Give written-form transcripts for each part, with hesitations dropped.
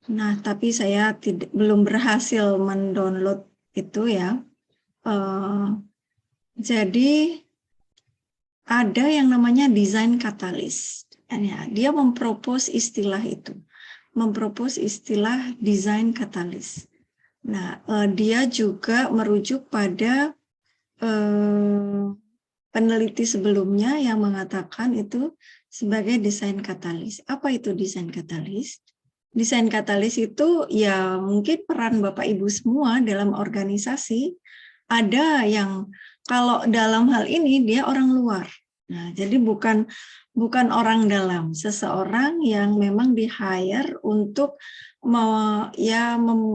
Nah, tapi saya belum berhasil mendownload itu ya. Jadi ada yang namanya desain katalis. Ya, dia mempropos istilah itu, mempropos istilah desain katalis. Nah, dia juga merujuk pada peneliti sebelumnya yang mengatakan itu sebagai desain katalis. Apa itu desain katalis? Desain katalis itu ya mungkin peran Bapak Ibu semua dalam organisasi. Ada yang kalau dalam hal ini dia orang luar. Nah, jadi bukan orang dalam, seseorang yang memang di-hire untuk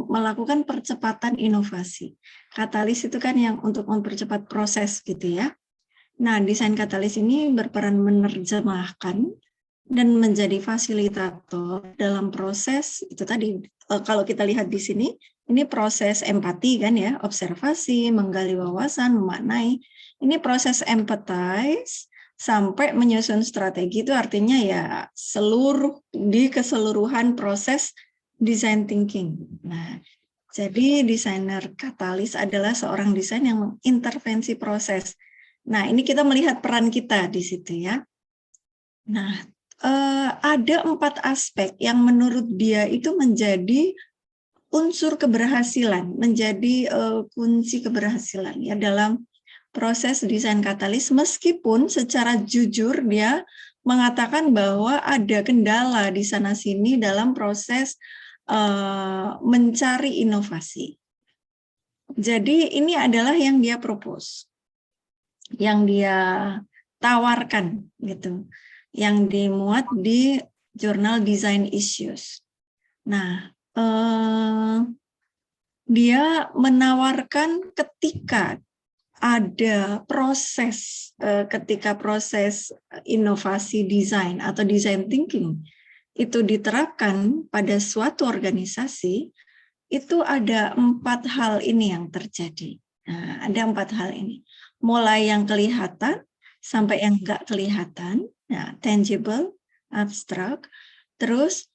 melakukan percepatan inovasi. Katalis itu kan yang untuk mempercepat proses gitu ya. Nah, desain katalis ini berperan menerjemahkan dan menjadi fasilitator dalam proses itu tadi. Kalau kita lihat di sini, ini proses empati kan ya, observasi, menggali wawasan, memaknai. Ini proses empathize sampai menyusun strategi, itu artinya ya di keseluruhan proses design thinking. Nah, jadi desainer katalis adalah seorang desain yang mengintervensi proses. Nah, ini kita melihat peran kita di situ ya. Nah, ada 4 aspek yang menurut dia itu menjadi unsur keberhasilan, menjadi kunci keberhasilan ya dalam proses desain katalis, meskipun secara jujur dia mengatakan bahwa ada kendala di sana-sini dalam proses mencari inovasi. Jadi ini adalah yang dia propose, yang dia tawarkan gitu, yang dimuat di jurnal Design Issues. Nah, dia menawarkan ketika ada proses, ketika proses inovasi desain atau design thinking itu diterapkan pada suatu organisasi, itu ada 4 hal ini yang terjadi. Nah, ada 4 hal ini. Mulai yang kelihatan sampai yang enggak kelihatan, nah, tangible, abstrak. Terus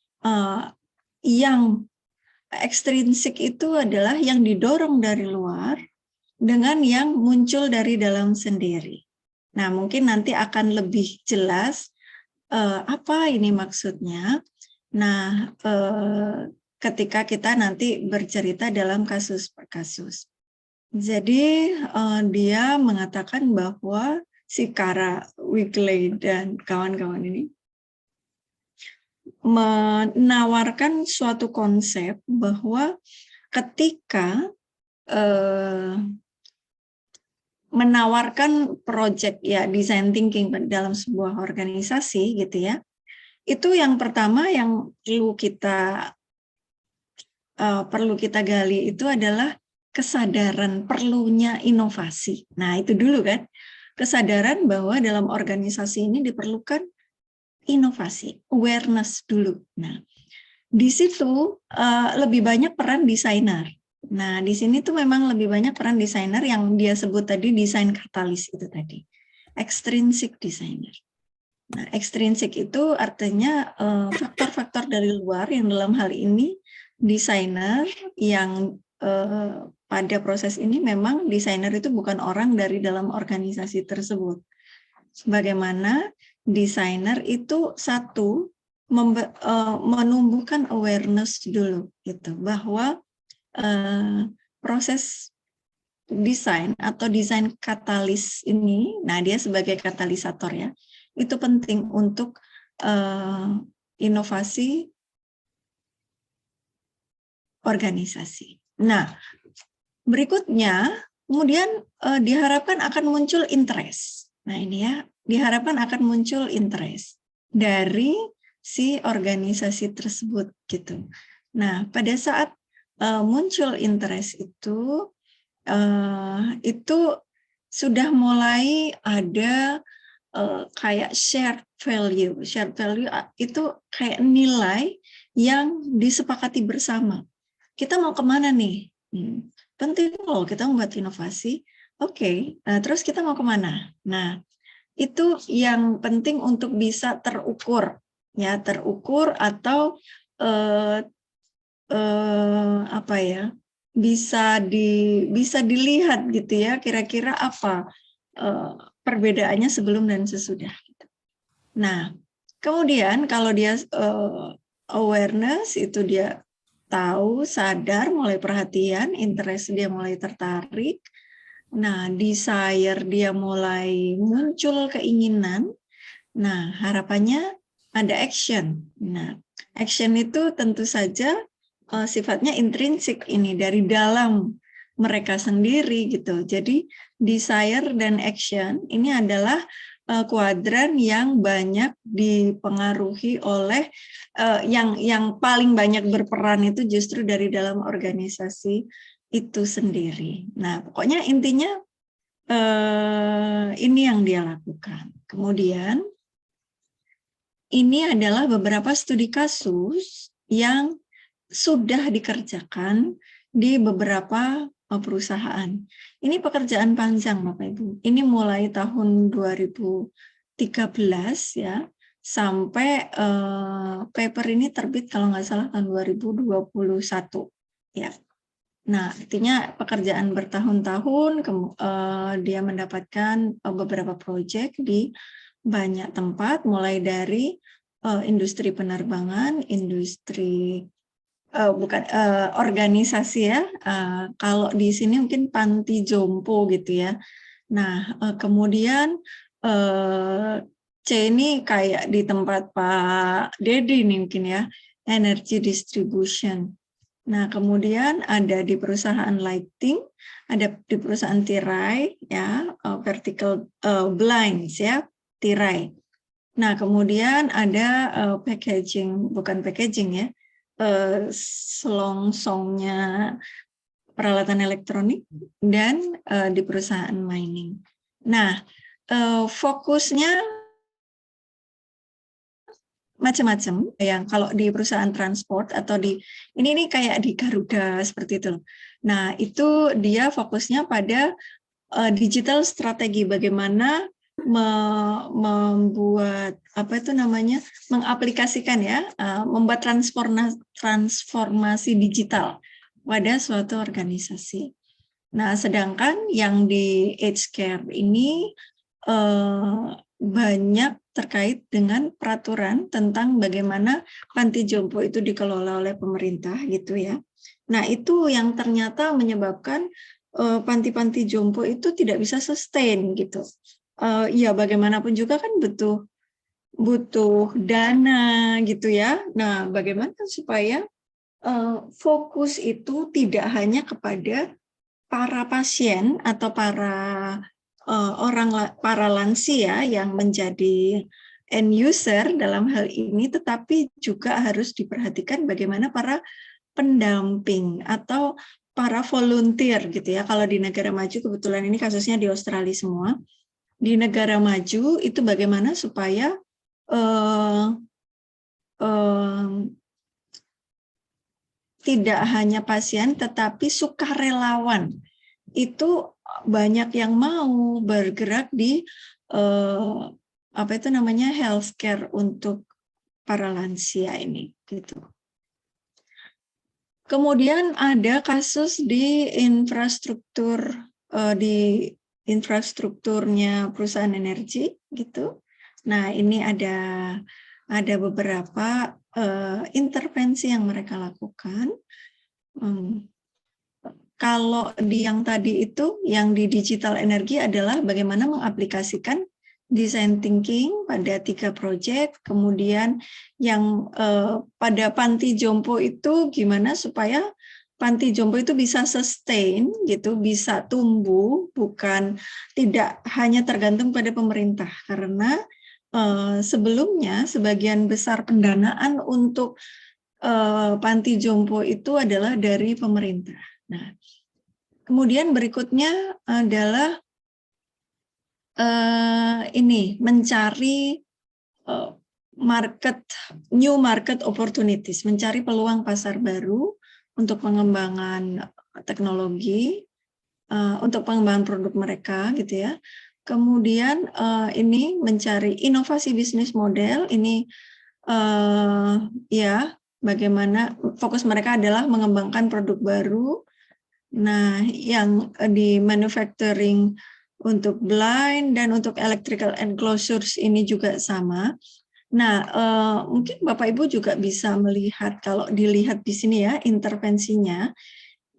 yang ekstrinsik itu adalah yang didorong dari luar dengan yang muncul dari dalam sendiri. Nah, mungkin nanti akan lebih jelas apa ini maksudnya. Nah, ketika kita nanti bercerita dalam kasus per kasus. Jadi dia mengatakan bahwa si Kara Wigley dan kawan-kawan ini menawarkan suatu konsep bahwa ketika menawarkan project ya design thinking dalam sebuah organisasi gitu ya, itu yang pertama yang perlu kita gali itu adalah kesadaran perlunya inovasi. Nah, itu dulu kan, kesadaran bahwa dalam organisasi ini diperlukan inovasi, awareness dulu. Nah, di situ lebih banyak peran desainer. Nah, di sini tuh memang lebih banyak peran desainer yang dia sebut tadi desain katalis itu tadi. Extrinsic designer. Nah, extrinsic itu artinya faktor-faktor dari luar yang dalam hal ini desainer yang pada proses ini memang desainer itu bukan orang dari dalam organisasi tersebut. Bagaimana desainer itu satu menumbuhkan awareness dulu gitu bahwa proses desain atau desain katalis ini, nah dia sebagai katalisator ya, itu penting untuk inovasi organisasi. Nah, berikutnya kemudian diharapkan akan muncul interest. Nah ini ya, diharapkan akan muncul interest dari si organisasi tersebut gitu. Nah, pada saat muncul interest itu sudah mulai ada kayak shared value. Shared value itu kayak nilai yang disepakati bersama. Kita mau kemana nih? Penting loh kita membuat inovasi. Oke, terus kita mau kemana? Nah, itu yang penting untuk bisa terukur, ya terukur atau apa ya, bisa dilihat gitu ya, kira-kira apa perbedaannya sebelum dan sesudah. Nah, kemudian kalau dia awareness itu dia tahu, sadar, mulai perhatian, interest dia mulai tertarik. Nah, desire dia mulai muncul keinginan. Nah, harapannya ada action. Nah, action itu tentu saja sifatnya intrinsik ini dari dalam mereka sendiri gitu. Jadi desire dan action ini adalah kuadran yang banyak dipengaruhi oleh yang paling banyak berperan itu justru dari dalam organisasi itu sendiri. Nah, pokoknya intinya ini yang dia lakukan. Kemudian ini adalah beberapa studi kasus yang sudah dikerjakan di beberapa perusahaan. Ini pekerjaan panjang, Bapak Ibu. Ini mulai tahun 2013 ya, sampai paper ini terbit kalau nggak salah tahun 2021 ya. Nah, artinya pekerjaan bertahun-tahun, dia mendapatkan beberapa proyek di banyak tempat, mulai dari industri penerbangan, industri organisasi ya. Kalau di sini mungkin panti jompo gitu ya. Nah, kemudian C ini kayak di tempat Pak Dedi nih mungkin ya, energy distribution. Nah, kemudian ada di perusahaan lighting, ada di perusahaan tirai ya, vertical blinds ya, tirai. Nah, kemudian ada packaging, bukan packaging ya, selongsongnya peralatan elektronik dan di perusahaan mining. Nah, fokusnya macam-macam yang kalau di perusahaan transport atau di ini kayak di Garuda seperti itu. Nah, itu dia fokusnya pada digital strategi, bagaimana membuat apa itu namanya, mengaplikasikan ya, membuat transformasi digital pada suatu organisasi. Nah, sedangkan yang di Age Care ini banyak terkait dengan peraturan tentang bagaimana panti jompo itu dikelola oleh pemerintah gitu ya. Nah, itu yang ternyata menyebabkan panti-panti jompo itu tidak bisa sustain gitu. Ya bagaimanapun juga kan butuh dana gitu ya. Nah, bagaimana supaya fokus itu tidak hanya kepada para pasien atau para lansia yang menjadi end user dalam hal ini, tetapi juga harus diperhatikan bagaimana para pendamping atau para volunteer gitu ya. Kalau di negara maju, kebetulan ini kasusnya di Australia semua, di negara maju itu bagaimana supaya tidak hanya pasien tetapi sukarelawan itu banyak yang mau bergerak di apa itu namanya healthcare untuk para lansia ini gitu. Kemudian ada kasus di infrastrukturnya perusahaan energi gitu. Nah, ini ada beberapa intervensi yang mereka lakukan. Kalau di yang tadi itu, yang di digital energi adalah bagaimana mengaplikasikan design thinking pada 3 proyek, kemudian yang pada panti jompo itu gimana supaya panti jompo itu bisa sustain gitu, bisa tumbuh, bukan tidak hanya tergantung pada pemerintah, karena sebelumnya sebagian besar pendanaan untuk panti jompo itu adalah dari pemerintah. Nah, kemudian berikutnya adalah ini mencari new market opportunities, mencari peluang pasar baru untuk pengembangan teknologi, untuk pengembangan produk mereka gitu ya. Kemudian ini mencari inovasi bisnis model, ini ya bagaimana fokus mereka adalah mengembangkan produk baru. Nah, yang di manufacturing untuk blind dan untuk electrical enclosures ini juga sama. Nah, mungkin Bapak Ibu juga bisa melihat, kalau dilihat di sini ya intervensinya,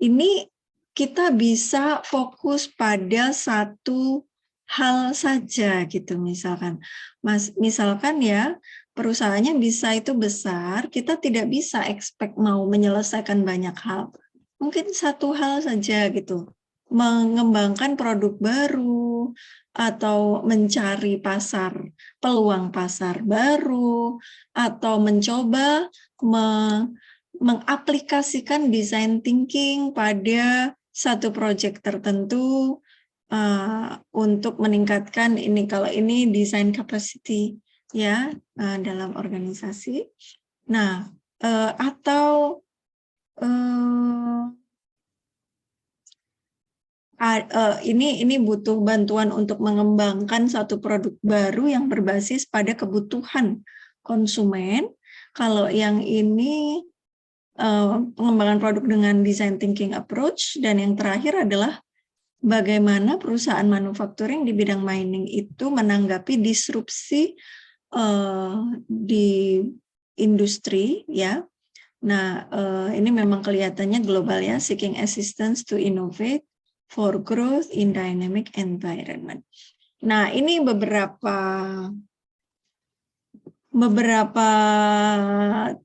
ini kita bisa fokus pada satu hal saja gitu, misalkan ya perusahaannya bisa itu besar, kita tidak bisa expect mau menyelesaikan banyak hal. Mungkin satu hal saja gitu, mengembangkan produk baru atau mencari peluang pasar baru, atau mencoba mengaplikasikan design thinking pada satu proyek tertentu untuk meningkatkan ini, kalau ini design capacity ya dalam organisasi. Nah, atau ini butuh bantuan untuk mengembangkan satu produk baru yang berbasis pada kebutuhan konsumen. Kalau yang ini pengembangan produk dengan design thinking approach, dan yang terakhir adalah bagaimana perusahaan manufacturing di bidang mining itu menanggapi disrupsi di industri ya. Nah, ini memang kelihatannya global ya, seeking assistance to innovate for growth in dynamic environment. Nah, ini beberapa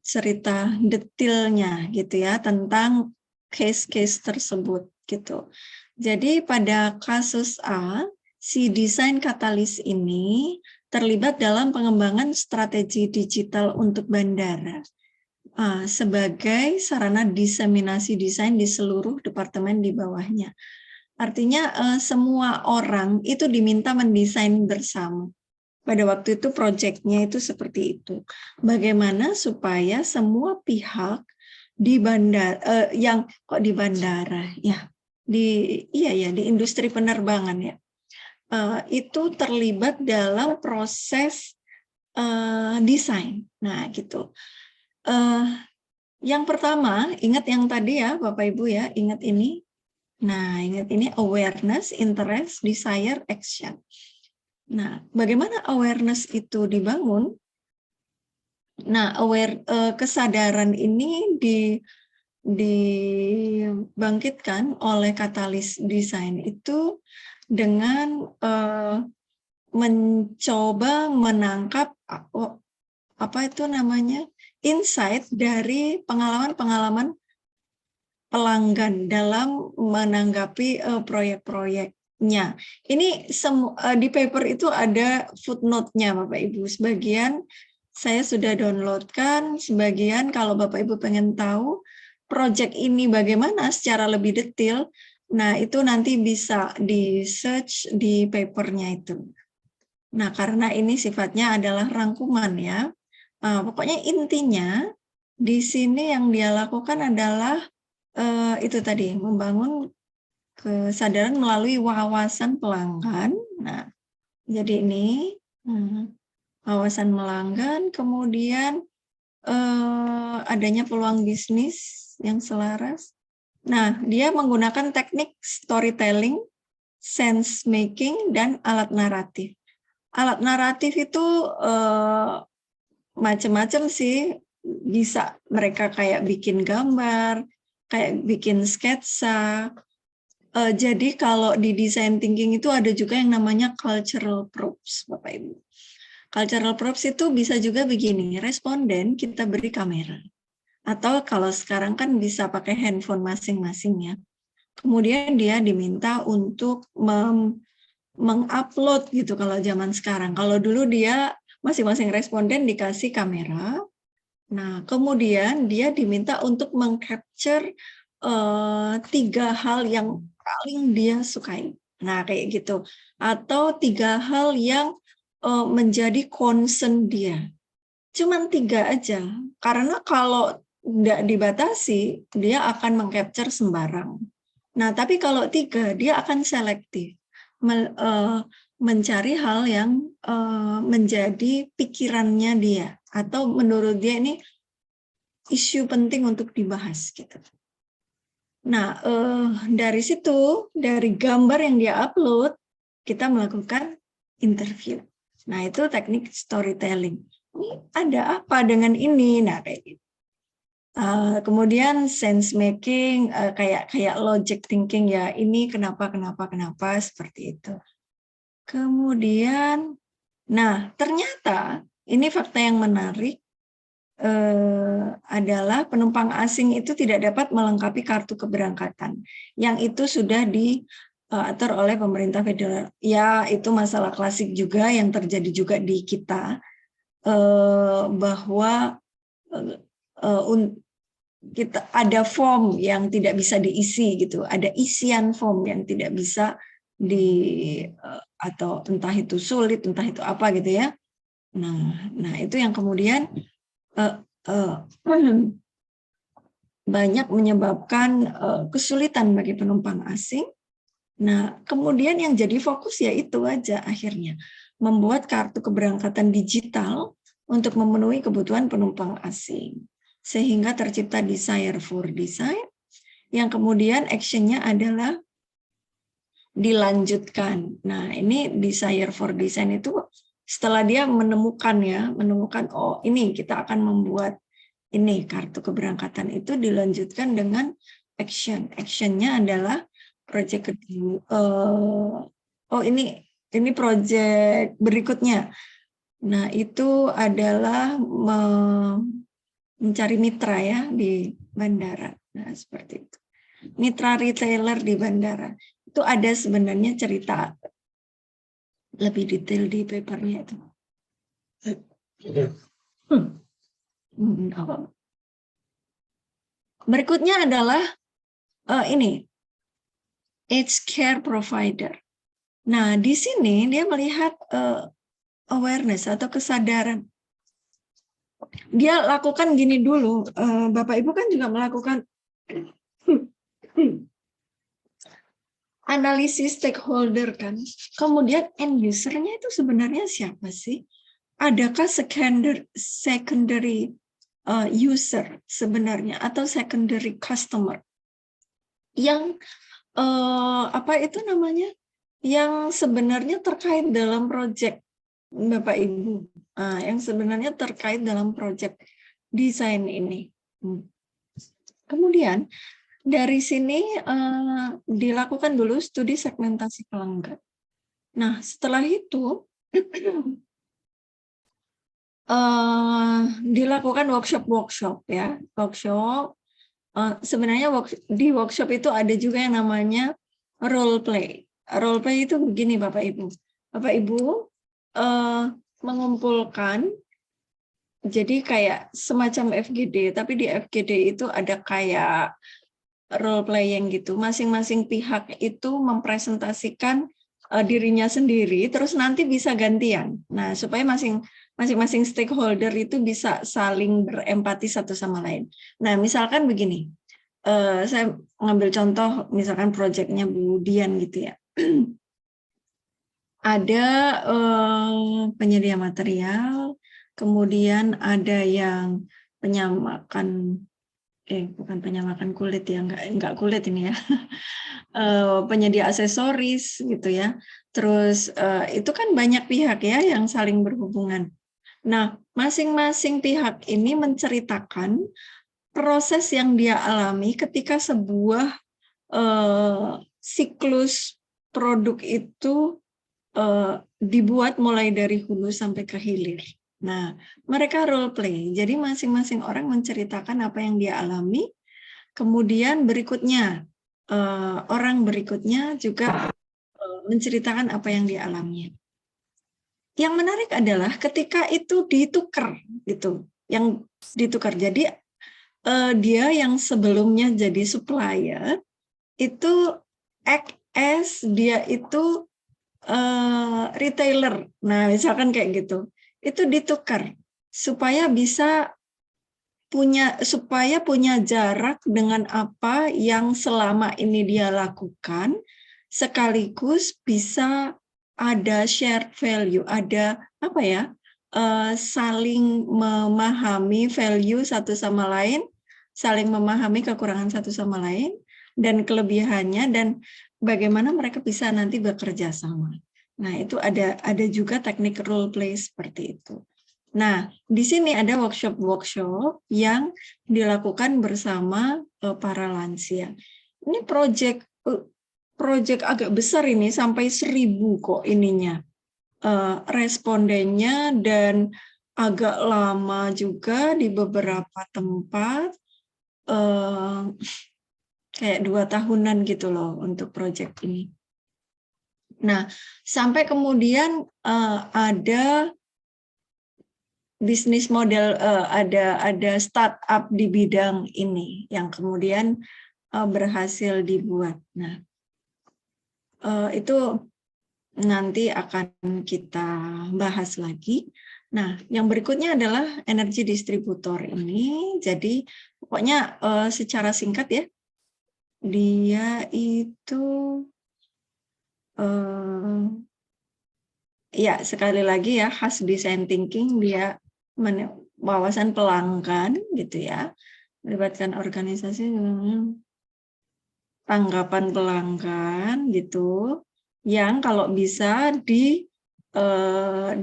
cerita detailnya gitu ya tentang case-case tersebut gitu. Jadi pada kasus A, si desain katalis ini terlibat dalam pengembangan strategi digital untuk bandara sebagai sarana diseminasi desain di seluruh departemen di bawahnya. Artinya semua orang itu diminta mendesain bersama. Pada waktu itu proyeknya itu seperti itu. Bagaimana supaya semua pihak di bandara di bandara ya, di industri penerbangan ya, itu terlibat dalam proses desain. Nah, gitu. Yang pertama, ingat yang tadi ya Bapak Ibu ya, ingat ini. Nah, ingat ini awareness, interest, desire, action. Nah, bagaimana awareness itu dibangun? Nah, kesadaran ini dibangkitkan oleh katalis desain itu dengan mencoba menangkap apa itu namanya, insight dari pengalaman-pengalaman pelanggan dalam menanggapi proyek-proyeknya. Ini di paper itu ada footnote-nya Bapak Ibu. Sebagian saya sudah downloadkan, sebagian kalau Bapak Ibu pengen tahu proyek ini bagaimana secara lebih detail, nah itu nanti bisa di search di papernya itu. Nah, karena ini sifatnya adalah rangkuman ya. Pokoknya intinya di sini yang dia lakukan adalah itu tadi, membangun kesadaran melalui wawasan pelanggan. Nah, jadi ini wawasan pelanggan, kemudian adanya peluang bisnis yang selaras. Nah, dia menggunakan teknik storytelling, sense making, dan alat naratif. Alat naratif itu macam-macam sih, bisa mereka kayak bikin gambar, kayak bikin sketsa. Jadi kalau di design thinking itu ada juga yang namanya cultural props, Bapak Ibu. Cultural props itu bisa juga begini, responden kita beri kamera. Atau kalau sekarang kan bisa pakai handphone masing-masing ya. Kemudian dia diminta untuk mengupload gitu kalau zaman sekarang. Kalau dulu dia masing-masing responden dikasih kamera. Nah, kemudian dia diminta untuk mengcapture 3 hal yang paling dia sukai. Nah, kayak gitu. Atau 3 hal yang menjadi concern dia. Cuman 3 aja. Karena kalau tidak dibatasi, dia akan mengcapture sembarang. Nah, tapi kalau 3, dia akan selektif. Mencari hal yang menjadi pikirannya dia. Atau menurut dia ini isu penting untuk dibahas gitu. Nah, dari situ, dari gambar yang dia upload, kita melakukan interview. Nah, itu teknik storytelling. Ini ada apa dengan ini? Nah, kayak gitu. Kemudian sense making, kayak logic thinking ya, ini kenapa seperti itu. Kemudian, nah ternyata ini fakta yang menarik, adalah penumpang asing itu tidak dapat melengkapi kartu keberangkatan yang itu sudah diatur oleh pemerintah federal. Ya, itu masalah klasik juga yang terjadi juga di kita, bahwa kita ada form yang tidak bisa diisi gitu, ada isian form yang tidak bisa atau entah itu sulit, entah itu apa gitu ya. Nah itu yang kemudian banyak menyebabkan kesulitan bagi penumpang asing. Nah, kemudian yang jadi fokus ya itu aja akhirnya, membuat kartu keberangkatan digital untuk memenuhi kebutuhan penumpang asing. Sehingga tercipta Desire for Design, yang kemudian action-nya adalah dilanjutkan. Nah, ini Desire for Design itu setelah dia menemukan oh ini kita akan membuat ini kartu keberangkatan, itu dilanjutkan dengan action. Action-nya adalah project kedua. Oh ini project berikutnya. Nah, itu adalah mencari mitra ya di bandara. Nah, seperti itu. Mitra retailer di bandara. Itu ada sebenarnya cerita lebih detail di papernya itu. Berikutnya adalah ini aged care provider. Nah, di sini dia melihat awareness atau kesadaran. Dia lakukan gini dulu, Bapak Ibu kan juga melakukan analisis stakeholder kan. Kemudian end user-nya itu sebenarnya siapa sih? Adakah secondary user sebenarnya atau secondary customer yang apa itu namanya? Yang sebenarnya terkait dalam proyek Bapak Ibu, yang sebenarnya terkait dalam proyek desain ini. Kemudian dari sini dilakukan dulu studi segmentasi pelanggan. Nah, setelah itu dilakukan workshop ya, sebenarnya di workshop itu ada juga yang namanya role play. Role play itu begini Bapak Ibu. Bapak Ibu mengumpulkan, jadi kayak semacam FGD, tapi di FGD itu ada kayak role playing gitu. Masing-masing pihak itu mempresentasikan dirinya sendiri, terus nanti bisa gantian. Nah, supaya masing-masing stakeholder itu bisa saling berempati satu sama lain. Nah, misalkan begini, saya ngambil contoh misalkan proyeknya Bu Dian gitu ya. Ada penyedia material, kemudian ada yang bukan penyamakan kulit ya, enggak kulit ini ya, penyedia aksesoris gitu ya. Terus itu kan banyak pihak ya yang saling berhubungan. Nah, masing-masing pihak ini menceritakan proses yang dia alami ketika sebuah siklus produk itu dibuat mulai dari hulu sampai ke hilir. Nah, mereka role play. Jadi masing-masing orang menceritakan apa yang dia alami. Kemudian berikutnya, orang berikutnya juga menceritakan apa yang dia alami. Yang menarik adalah ketika itu ditukar gitu, yang ditukar. Jadi dia yang sebelumnya jadi supplier itu act as dia itu retailer. Nah, misalkan kayak gitu. Itu ditukar supaya punya jarak dengan apa yang selama ini dia lakukan, sekaligus bisa ada shared value, ada apa ya? saling memahami value satu sama lain, saling memahami kekurangan satu sama lain, dan kelebihannya, dan bagaimana mereka bisa nanti bekerja sama. Nah, itu ada juga teknik role play seperti itu. Nah, di sini ada workshop-workshop yang dilakukan bersama para lansia. Ini project agak besar ini, sampai 1000 kok ininya respondennya, dan agak lama juga di beberapa tempat, kayak 2 tahunan gitu loh untuk project ini. Nah, sampai kemudian ada bisnis model, ada startup di bidang ini yang kemudian berhasil dibuat. Nah, itu nanti akan kita bahas lagi. Nah, yang berikutnya adalah energi distributor ini. Jadi pokoknya secara singkat ya, dia itu ya sekali lagi ya, khas design thinking, dia wawasan pelanggan gitu ya, melibatkan organisasi, tanggapan pelanggan gitu, yang kalau bisa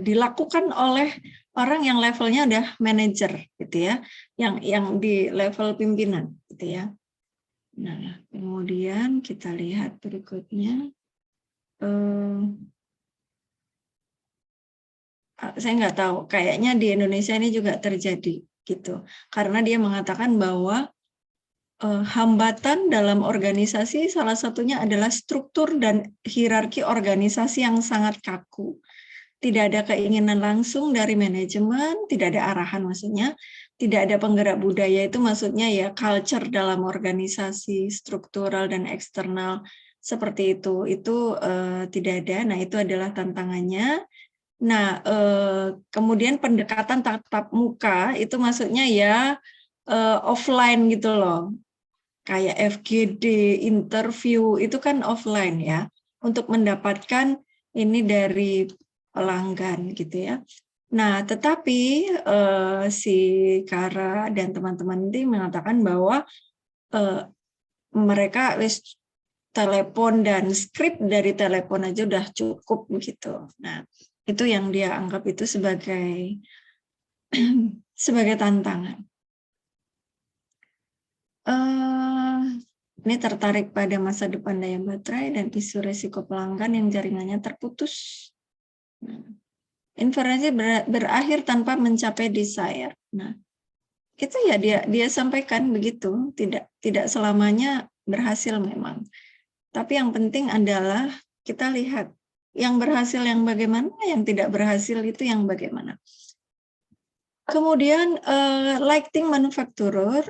dilakukan oleh orang yang levelnya udah manajer gitu ya, yang di level pimpinan gitu ya. Nah, kemudian kita lihat berikutnya. Saya nggak tahu, kayaknya di Indonesia ini juga terjadi gitu, karena dia mengatakan bahwa hambatan dalam organisasi salah satunya adalah struktur dan hierarki organisasi yang sangat kaku. Tidak ada keinginan langsung dari manajemen, tidak ada arahan maksudnya, tidak ada penggerak budaya, itu maksudnya ya culture dalam organisasi, struktural dan eksternal seperti itu tidak ada. Nah, itu adalah tantangannya. Nah, kemudian pendekatan tatap muka itu maksudnya ya offline gitu loh. Kayak FGD, interview, itu kan offline ya. Untuk mendapatkan ini dari pelanggan gitu ya. Nah, tetapi si Kara dan teman-teman ini mengatakan bahwa mereka telepon dan skrip dari telepon aja udah cukup gitu. Nah, itu yang dia anggap itu sebagai sebagai tantangan. Ini tertarik pada masa depan daya baterai dan isu resiko pelanggan yang jaringannya terputus. Inferensi berakhir tanpa mencapai desire. Nah, itu ya dia sampaikan begitu, tidak selamanya berhasil memang. Tapi yang penting adalah kita lihat yang berhasil yang bagaimana, yang tidak berhasil itu yang bagaimana. Kemudian lighting manufacturer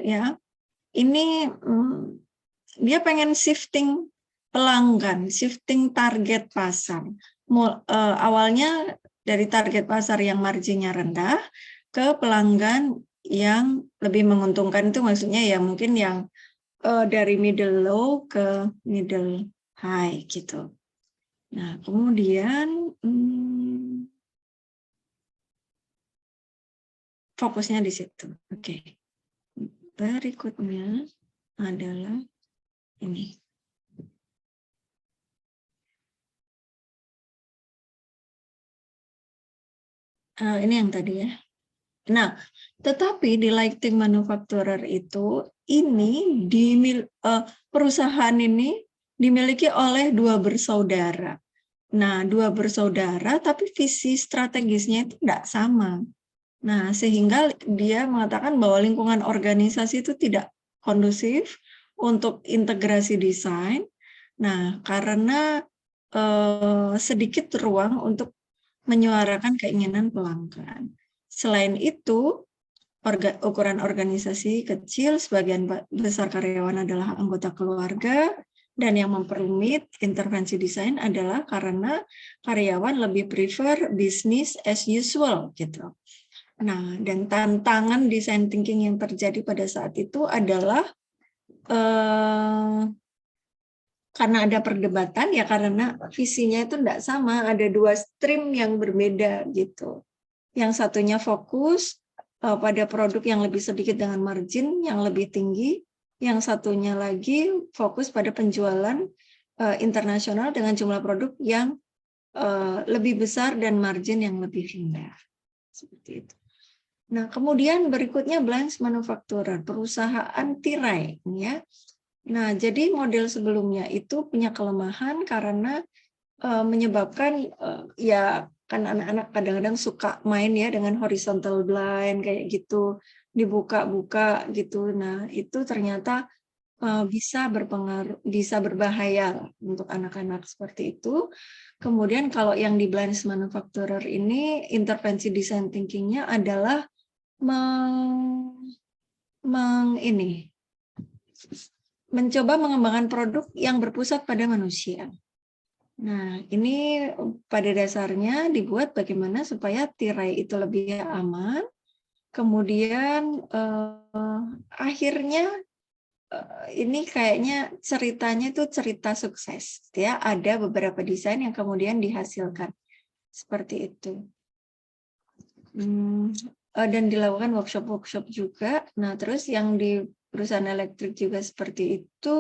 ya, ini dia pengen shifting pelanggan, shifting target pasar. Awalnya dari target pasar yang marginnya rendah ke pelanggan yang lebih menguntungkan, itu maksudnya ya mungkin yang dari middle low ke middle high gitu. Nah, kemudian fokusnya di situ. Oke. Berikutnya adalah ini. Ini yang tadi ya. Nah, tetapi di lighting manufacturer itu, ini perusahaan ini dimiliki oleh 2 bersaudara. Nah, 2 bersaudara tapi visi strategisnya itu tidak sama. Nah, sehingga dia mengatakan bahwa lingkungan organisasi itu tidak kondusif untuk integrasi desain. Nah, karena sedikit ruang untuk menyuarakan keinginan pelanggan. Selain itu, ukuran organisasi kecil, sebagian besar karyawan adalah anggota keluarga, dan yang memperumit intervensi desain adalah karena karyawan lebih prefer business as usual gitu. Nah, dan tantangan design thinking yang terjadi pada saat itu adalah Karena ada perdebatan ya karena visinya itu tidak sama, ada dua stream yang berbeda gitu. Yang satunya fokus pada produk yang lebih sedikit dengan margin yang lebih tinggi, yang satunya lagi fokus pada penjualan internasional dengan jumlah produk yang lebih besar dan margin yang lebih rendah. Seperti itu. Nah, kemudian berikutnya Blanks Manufacturer, perusahaan tirai ya. Nah, jadi model sebelumnya itu punya kelemahan karena menyebabkan ya kan anak-anak kadang-kadang suka main ya dengan horizontal blind kayak gitu, dibuka-buka gitu. Nah, itu ternyata bisa berpengaruh, bisa berbahaya untuk anak-anak seperti itu. Kemudian kalau yang di Blanks Manufacturer ini intervensi design thinking-nya adalah mencoba mengembangkan produk yang berpusat pada manusia. Nah, ini pada dasarnya dibuat bagaimana supaya tirai itu lebih aman. Kemudian akhirnya ini kayaknya ceritanya itu cerita sukses, ya. Ada beberapa desain yang kemudian dihasilkan seperti itu. Dan dilakukan workshop-workshop juga. Nah, terus yang di perusahaan elektrik juga seperti itu.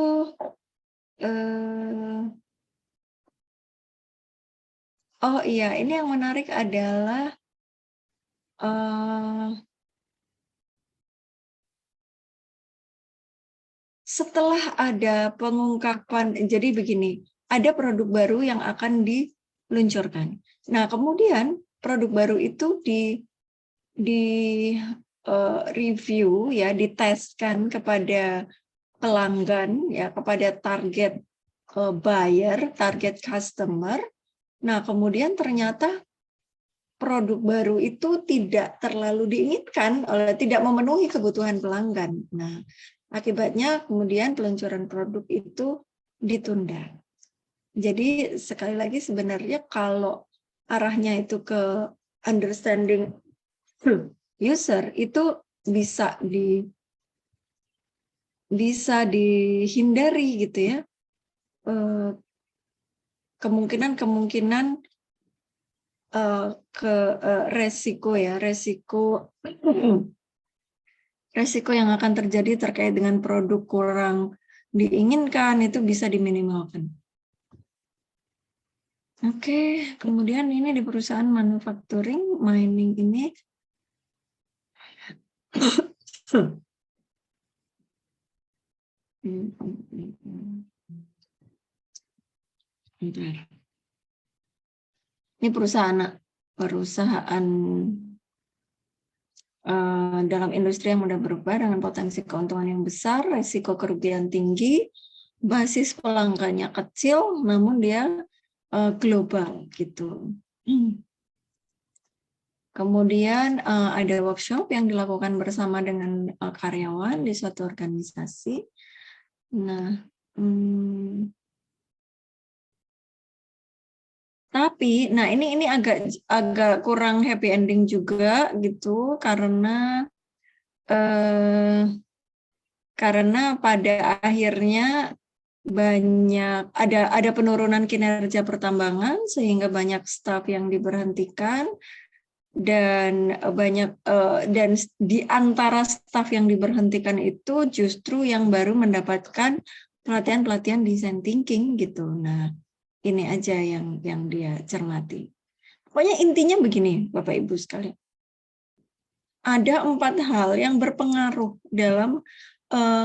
Oh iya, ini yang menarik adalah setelah ada pengungkapan, jadi begini, ada produk baru yang akan diluncurkan. Nah, kemudian produk baru itu di review ya, diteskan kepada pelanggan ya, kepada target buyer, target customer. Nah, kemudian ternyata produk baru itu tidak terlalu diinginkan, tidak memenuhi kebutuhan pelanggan. Nah, akibatnya kemudian peluncuran produk itu ditunda. Jadi sekali lagi sebenarnya kalau arahnya itu ke understanding user itu bisa dihindari gitu ya. Kemungkinan resiko yang akan terjadi terkait dengan produk kurang diinginkan itu bisa diminimalkan. Oke, kemudian ini di perusahaan manufacturing mining ini ini perusahaan dalam industri yang mudah berubah dengan potensi keuntungan yang besar, risiko kerugian tinggi, basis pelanggannya kecil, namun dia global gitu. Kemudian ada workshop yang dilakukan bersama dengan karyawan di suatu organisasi. Nah, tapi, nah ini agak kurang happy ending juga gitu karena pada akhirnya banyak ada penurunan kinerja pertambangan sehingga banyak staf yang diberhentikan dan dan di antara staf yang diberhentikan itu justru yang baru mendapatkan pelatihan design thinking gitu. Nah, ini aja yang dia cermati. Pokoknya intinya begini, Bapak Ibu sekalian. Ada 4 hal yang berpengaruh dalam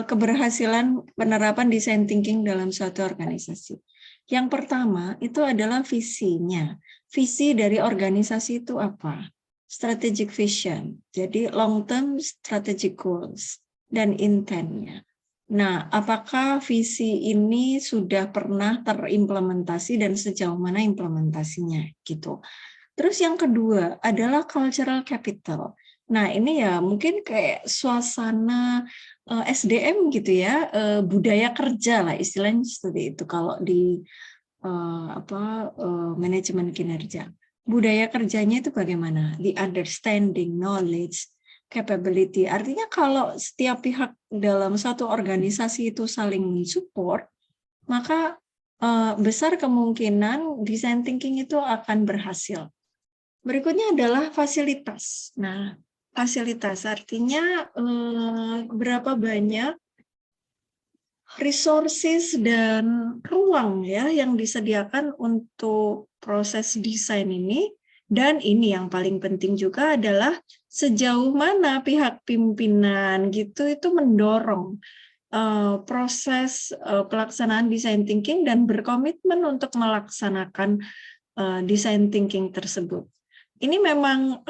keberhasilan penerapan design thinking dalam suatu organisasi. Yang pertama itu adalah visinya. Visi dari organisasi itu apa? Strategic vision. Jadi long term strategic goals dan intent-nya. Nah, apakah visi ini sudah pernah terimplementasi dan sejauh mana implementasinya gitu. Terus yang kedua adalah cultural capital. Nah, ini ya mungkin kayak suasana SDM gitu ya, budaya kerja lah istilahnya seperti itu kalau di manajemen kinerja. Budaya kerjanya itu bagaimana? The understanding, knowledge, capability. Artinya kalau setiap pihak dalam satu organisasi itu saling support, maka besar kemungkinan design thinking itu akan berhasil. Berikutnya adalah fasilitas. Nah, fasilitas artinya berapa banyak resources dan ruang ya yang disediakan untuk proses desain ini. Dan ini yang paling penting juga adalah sejauh mana pihak pimpinan gitu itu mendorong proses pelaksanaan design thinking dan berkomitmen untuk melaksanakan design thinking tersebut. Ini memang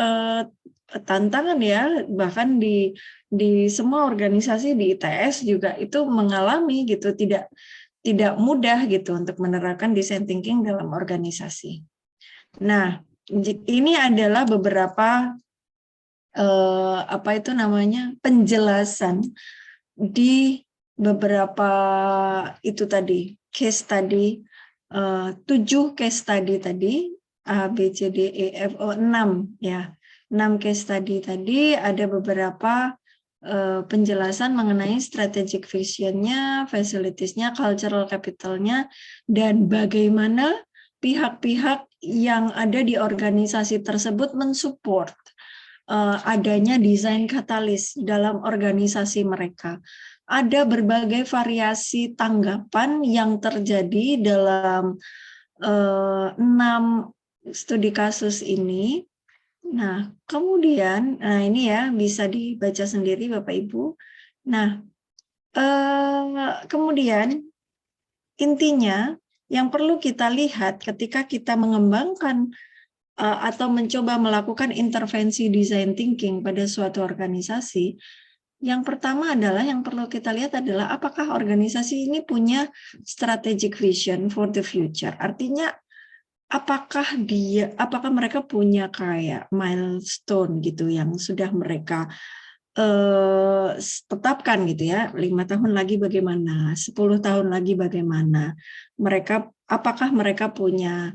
tantangan ya, bahkan di semua organisasi di ITS juga itu mengalami gitu, tidak mudah gitu untuk menerapkan design thinking dalam organisasi. Nah, ini adalah beberapa penjelasan di beberapa itu tadi case tadi 7 case study tadi A, B, C, D, E, F, O, 6 ya. 6 case study tadi ada beberapa penjelasan mengenai strategic vision-nya, facilities-nya, cultural capital-nya, dan bagaimana pihak-pihak yang ada di organisasi tersebut mensupport adanya desain katalis dalam organisasi mereka. Ada berbagai variasi tanggapan yang terjadi dalam 6 studi kasus ini. Nah, kemudian, ini ya bisa dibaca sendiri Bapak Ibu. Nah, kemudian intinya yang perlu kita lihat ketika kita mengembangkan atau mencoba melakukan intervensi design thinking pada suatu organisasi, yang pertama adalah yang perlu kita lihat adalah apakah organisasi ini punya strategic vision for the future. Artinya apakah mereka punya kayak milestone gitu yang sudah mereka tetapkan gitu ya, 5 tahun lagi bagaimana, 10 tahun lagi bagaimana, apakah mereka punya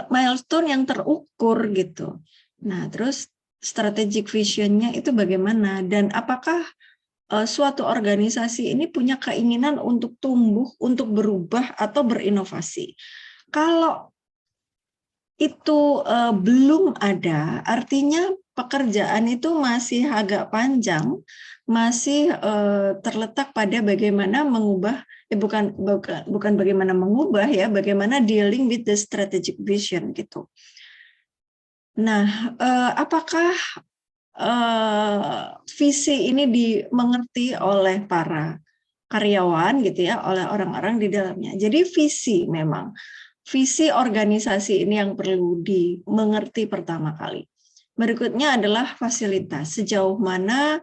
milestone yang terukur gitu. Nah, terus strategic vision-nya itu bagaimana, dan apakah suatu organisasi ini punya keinginan untuk tumbuh, untuk berubah atau berinovasi. Kalau itu belum ada, artinya pekerjaan itu masih agak panjang, masih terletak pada bagaimana mengubah, bukan bagaimana mengubah ya, bagaimana dealing with the strategic vision gitu. Nah, apakah visi ini dimengerti oleh para karyawan gitu ya, oleh orang-orang di dalamnya. Jadi visi organisasi ini yang perlu dimengerti pertama kali. Berikutnya adalah fasilitas, sejauh mana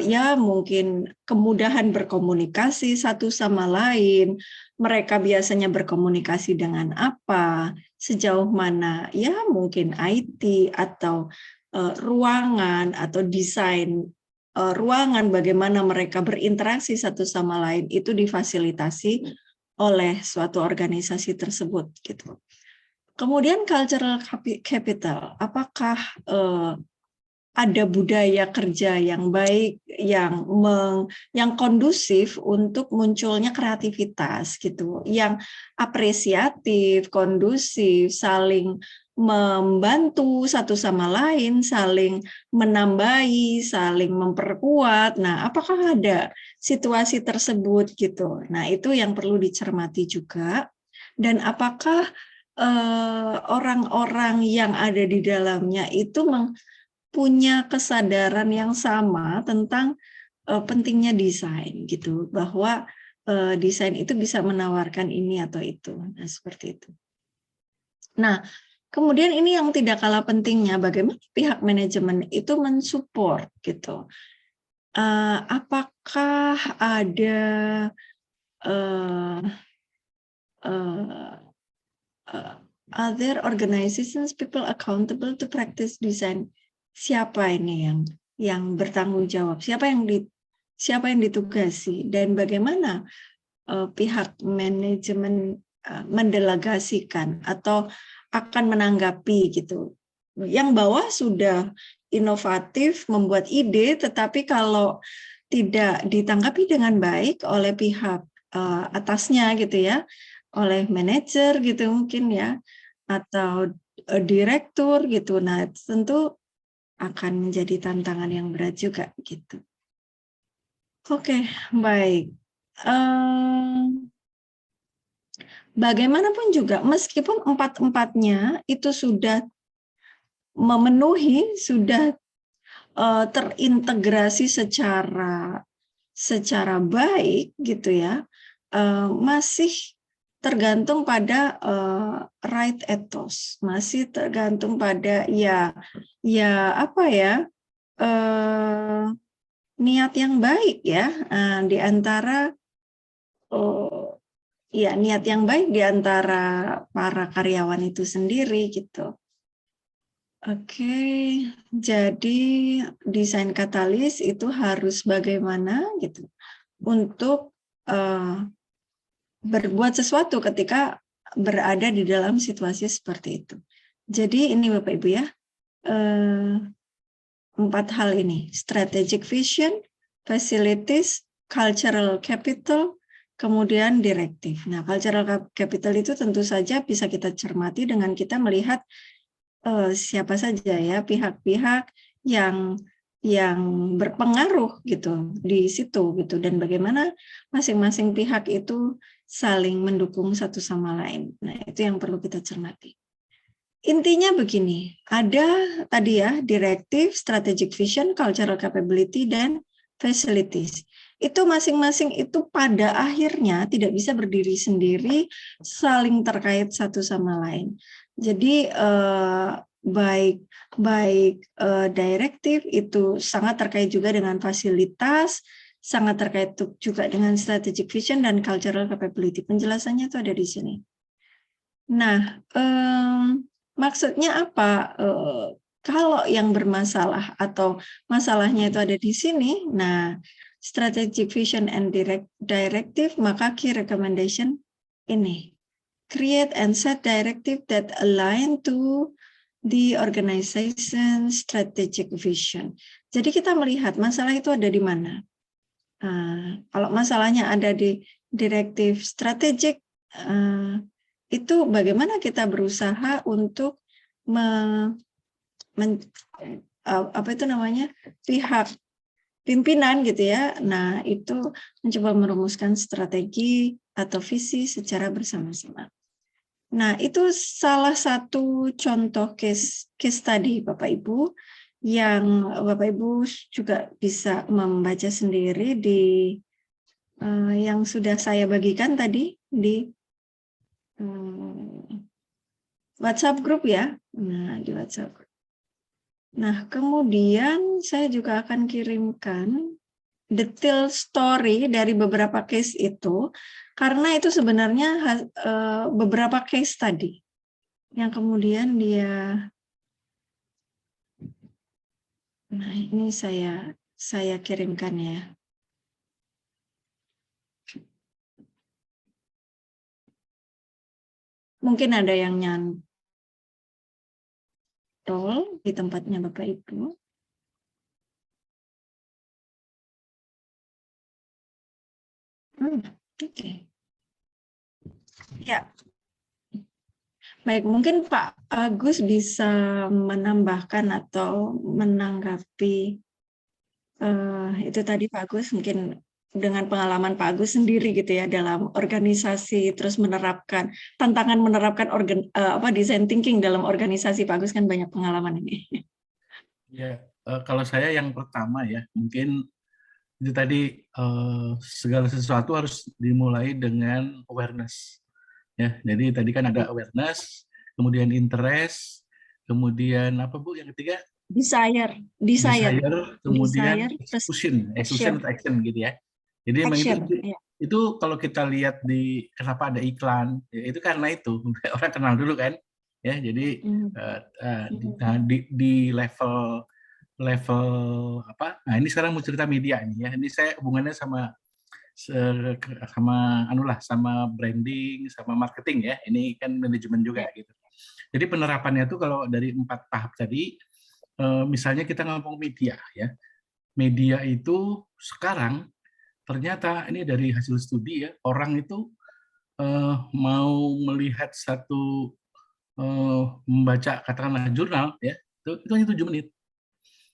ya mungkin kemudahan berkomunikasi satu sama lain, mereka biasanya berkomunikasi dengan apa, sejauh mana ya mungkin IT atau ruangan atau desain ruangan, bagaimana mereka berinteraksi satu sama lain itu difasilitasi oleh suatu organisasi tersebut gitu. Kemudian cultural capital, apakah ada budaya kerja yang baik, yang kondusif untuk munculnya kreativitas gitu, yang apresiatif, kondusif, saling membantu satu sama lain, saling menambahi, saling memperkuat. Nah, apakah ada situasi tersebut gitu? Nah, itu yang perlu dicermati juga. Dan apakah orang-orang yang ada di dalamnya itu punya kesadaran yang sama tentang pentingnya desain gitu, bahwa desain itu bisa menawarkan ini atau itu. Nah, seperti itu. Nah, kemudian ini yang tidak kalah pentingnya, bagaimana pihak manajemen itu mensupport gitu. Apakah ada other organizations people accountable to practice design? Siapa ini yang bertanggung jawab? Siapa yang ditugasi, dan bagaimana pihak manajemen mendelegasikan atau akan menanggapi gitu. Yang bawah sudah inovatif membuat ide, tetapi kalau tidak ditanggapi dengan baik oleh pihak atasnya gitu ya, oleh manajer gitu mungkin ya, atau direktur gitu. Nah, tentu akan menjadi tantangan yang berat juga gitu. Oke, baik. Bagaimanapun juga, meskipun empat-empatnya itu sudah memenuhi, sudah terintegrasi secara baik gitu ya, masih tergantung pada right ethos, masih tergantung pada apa ya, niat yang baik ya, di antara niat yang baik di antara para karyawan itu sendiri gitu. Oke, jadi desain katalis itu harus bagaimana gitu untuk berbuat sesuatu ketika berada di dalam situasi seperti itu. Jadi ini Bapak Ibu ya, 4 hal ini: strategic vision, facilities, cultural capital, kemudian direktif. Nah, cultural capital itu tentu saja bisa kita cermati dengan kita melihat siapa saja ya pihak-pihak yang berpengaruh gitu di situ gitu, dan bagaimana masing-masing pihak itu saling mendukung satu sama lain. Nah, itu yang perlu kita cermati. Intinya begini, ada tadi ya directive, strategic vision, cultural capability, dan facilities. Itu masing-masing itu pada akhirnya tidak bisa berdiri sendiri, saling terkait satu sama lain. Jadi baik direktif itu sangat terkait juga dengan fasilitas, sangat terkait juga dengan strategic vision dan cultural capability. Penjelasannya itu ada di sini. Nah, maksudnya apa? Kalau yang bermasalah atau masalahnya itu ada di sini, nah strategic vision and directive, maka key recommendation ini. Create and set directive that align to the organization strategic vision. Jadi kita melihat masalah itu ada di mana. Kalau masalahnya ada di direktif strategik, itu bagaimana kita berusaha untuk pihak pimpinan gitu ya. Nah, itu mencoba merumuskan strategi atau visi secara bersama-sama. Nah, itu salah satu contoh case study Bapak Ibu yang Bapak Ibu juga bisa membaca sendiri di yang sudah saya bagikan tadi di WhatsApp group ya. Nah, di WhatsApp group. Nah, kemudian saya juga akan kirimkan detail story dari beberapa case itu, karena itu sebenarnya beberapa case tadi yang kemudian dia, nah ini saya kirimkan ya. Mungkin ada yang nyantol di tempatnya Bapak Ibu. Oke. Ya. Baik, mungkin Pak Agus bisa menambahkan atau menanggapi itu tadi Pak Agus, mungkin dengan pengalaman Pak Agus sendiri gitu ya dalam organisasi, terus tantangan menerapkan design thinking dalam organisasi. Pak Agus kan banyak pengalaman ini. Ya, kalau saya yang pertama ya, mungkin itu tadi segala sesuatu harus dimulai dengan awareness. Ya, jadi tadi kan ada awareness, kemudian interest, kemudian apa Bu yang ketiga? Desire, kemudian execution atau action gitu ya. Jadi memang itu kalau kita lihat di kenapa ada iklan, ya itu karena itu orang kenal dulu kan, ya. Jadi di level apa? Nah ini sekarang mau cerita media nih ya. Ini saya hubungannya sama branding, sama marketing ya. Ini kan manajemen juga gitu. Jadi penerapannya tuh kalau dari 4 tahap tadi, misalnya kita ngomong media ya, media itu sekarang ternyata ini dari hasil studi ya, orang itu mau melihat satu membaca katakanlah jurnal ya, itu hanya 7 menit.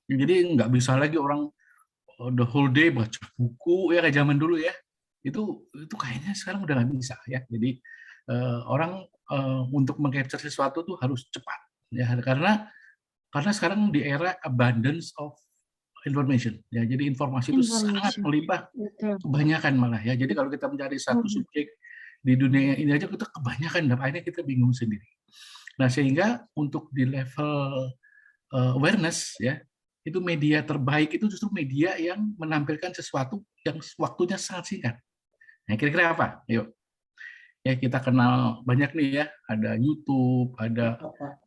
Jadi nggak bisa lagi orang the whole day baca buku ya kayak zaman dulu ya. Itu kayaknya sekarang udah nggak bisa ya. Jadi orang untuk mengcapture sesuatu tuh harus cepat ya, karena sekarang di era abundance of information ya. Jadi informasi itu sangat Information. melimpah, Betul. kebanyakan malah ya. Jadi kalau kita mencari satu subjek di dunia ini aja kita kebanyakan, dan akhirnya kita bingung sendiri. Nah, sehingga untuk di level awareness ya, itu media terbaik itu justru media yang menampilkan sesuatu yang waktunya sangat singkat. Nah, kira-kira apa? Yuk. Ya, kita kenal banyak nih ya, ada YouTube, ada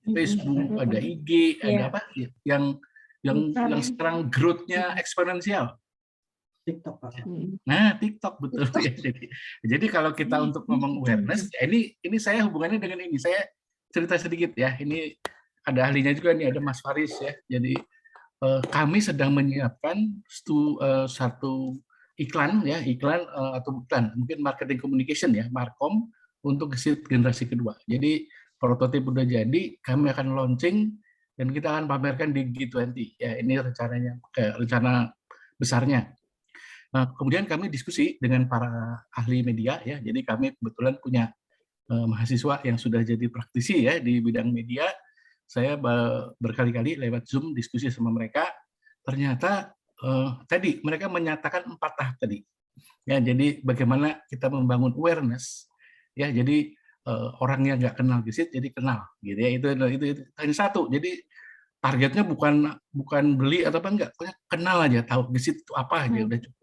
Facebook, ada IG, ada apa? Yang sekarang growth-nya eksponensial. TikTok, Pak. Nah, TikTok betul ya. Jadi kalau kita untuk ngomong awareness, ya ini saya hubungannya dengan ini. Saya cerita sedikit ya. Ini ada ahlinya juga nih, ada Mas Faris ya. Jadi kami sedang menyiapkan satu iklan ya, atau bukan, mungkin marketing communication ya, Markom untuk generasi kedua. Jadi prototip udah jadi, kami akan launching dan kita akan pamerkan di G20 ya. Ini rencananya, rencana besarnya. Nah, kemudian kami diskusi dengan para ahli media ya. Jadi kami kebetulan punya mahasiswa yang sudah jadi praktisi ya di bidang media. Saya berkali-kali lewat Zoom diskusi sama mereka. Ternyata tadi mereka menyatakan 4 tahap tadi. Ya, jadi bagaimana kita membangun awareness ya. Jadi orang yang nggak kenal gesit jadi kenal gitu ya. Itu hanya satu. Jadi targetnya bukan beli atau apa, enggak, pokoknya kenal aja, tahu gesit itu apa aja udah cukup.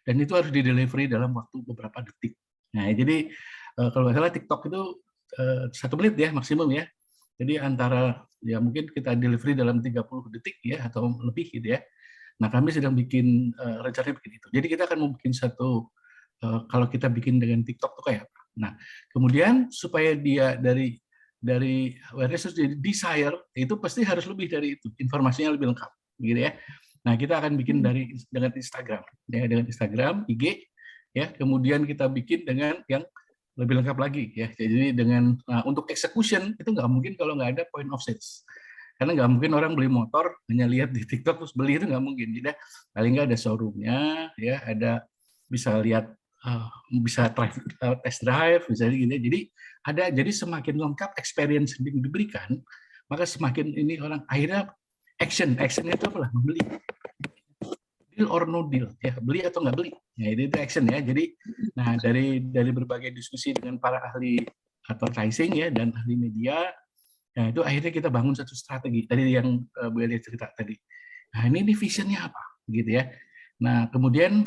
Dan itu harus di-delivery dalam waktu beberapa detik. Nah, jadi kalau nggak salah TikTok itu 1 menit ya maksimum ya. Jadi antara ya mungkin kita delivery dalam 30 detik ya atau lebih gitu ya. Nah, kami sedang bikin rencana bikin itu. Jadi kita akan membuat satu kalau kita bikin dengan TikTok tuh kayak apa. Nah, kemudian supaya dia dari awareness jadi desire, itu pasti harus lebih dari itu, informasinya lebih lengkap gitu ya. Nah, kita akan bikin dengan Instagram ya, dengan Instagram, IG ya, kemudian kita bikin dengan yang lebih lengkap lagi ya. Jadi dengan untuk execution itu nggak mungkin kalau nggak ada point of sales. Karena nggak mungkin orang beli motor hanya lihat di TikTok terus beli, itu nggak mungkin. Jadi paling nggak ada showroomnya ya, ada bisa lihat bisa test drive misalnya gitu. Jadi semakin lengkap experience yang diberikan, maka semakin ini orang akhirnya actionnya itu apalah, membeli. Deal or no deal ya, beli atau nggak beli ya, itu action ya. Jadi nah dari berbagai diskusi dengan para ahli advertising ya dan ahli media, nah itu akhirnya kita bangun satu strategi tadi yang Bu Elia cerita tadi. Nah, ini visionnya apa gitu ya. Nah, kemudian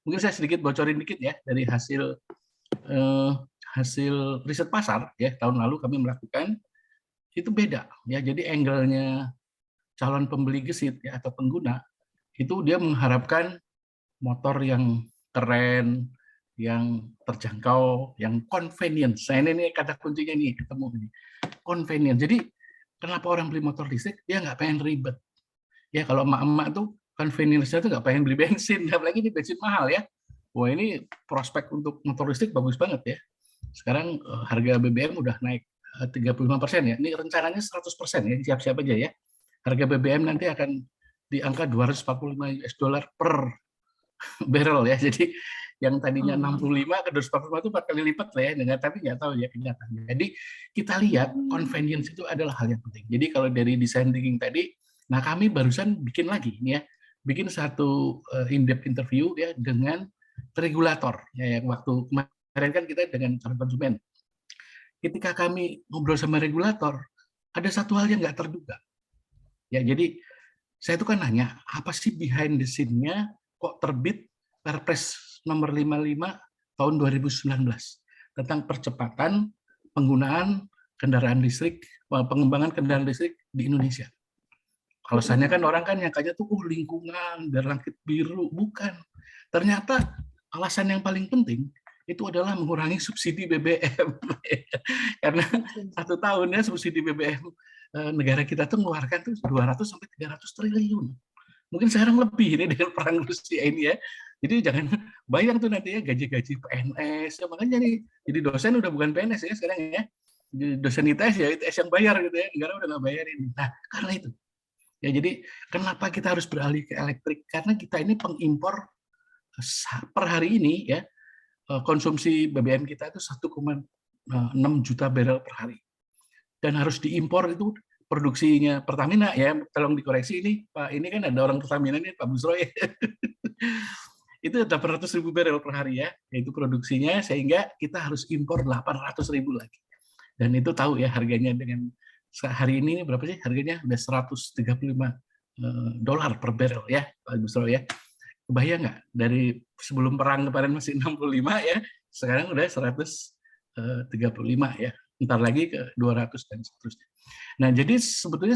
mungkin saya sedikit bocorin dikit ya dari hasil riset pasar ya, tahun lalu kami melakukan itu beda ya. Jadi angle-nya calon pembeli gesit ya, atau pengguna itu dia mengharapkan motor yang keren, yang terjangkau, yang convenient. Nah, ini kata kuncinya nih, ketemu ini. Convenient. Jadi kenapa orang beli motor listrik? Dia nggak pengen ribet. Ya, kalau emak-emak tuh convenience-nya tuh nggak pengen beli bensin, apalagi ini bensin mahal ya. Wah, ini prospek untuk motor listrik bagus banget ya. Sekarang harga BBM udah naik 35% ya. Ini rencananya 100% ya, siap-siap aja ya. Harga BBM nanti akan di angka 245 US dollar per barrel ya. Jadi yang tadinya 65 ke 245 itu 4 kali lipat lah ya. Tapi nggak tahu ya kenyataannya. Jadi kita lihat convenience itu adalah hal yang penting. Jadi kalau dari design thinking tadi, nah kami barusan bikin lagi ya, bikin satu in-depth interview ya dengan regulator ya, yang waktu kemarin kan kita dengan calon konsumen. Ketika kami ngobrol sama regulator, ada satu hal yang nggak terduga. Ya, jadi saya itu kan nanya, apa sih behind the scene-nya kok terbit Perpres nomor 55 tahun 2019 tentang percepatan penggunaan kendaraan listrik, pengembangan kendaraan listrik di Indonesia. Kalau misalnya kan orang kan nyangkanya tuh lingkungan, biar langit biru, bukan. Ternyata alasan yang paling penting itu adalah mengurangi subsidi BBM. Karena 1 tahunnya subsidi BBM negara kita tuh mengeluarkan tuh 200 sampai 300 triliun. Mungkin sekarang lebih ini dengan perang Rusia ini ya. Jadi jangan bayang tuh nanti ya gaji-gaji PNS. Ya, makanya nih jadi dosen udah bukan PNS ya sekarang ya. Jadi dosen ITS ya ITS yang bayar gitu ya. Negara udah nggak bayarin. Nah karena itu ya jadi kenapa kita harus beralih ke elektrik? Karena kita ini pengimpor per hari ini ya konsumsi BBM kita itu 1,6 juta barrel per hari. Dan harus diimpor itu produksinya Pertamina ya, tolong dikoreksi ini Pak, ini kan ada orang Pertamina ini Pak Busroy. Itu 800.000 barrel per hari ya, yaitu produksinya, sehingga kita harus impor 800.000 lagi. Dan itu tahu ya harganya dengan hari ini berapa sih harganya? Udah 135 dolar per barrel ya Pak Busroy ya. Kebayang nggak dari sebelum perang kemarin masih 65 ya, sekarang udah 135 ya. Ntar lagi ke 200 dan seterusnya. Nah, jadi sebetulnya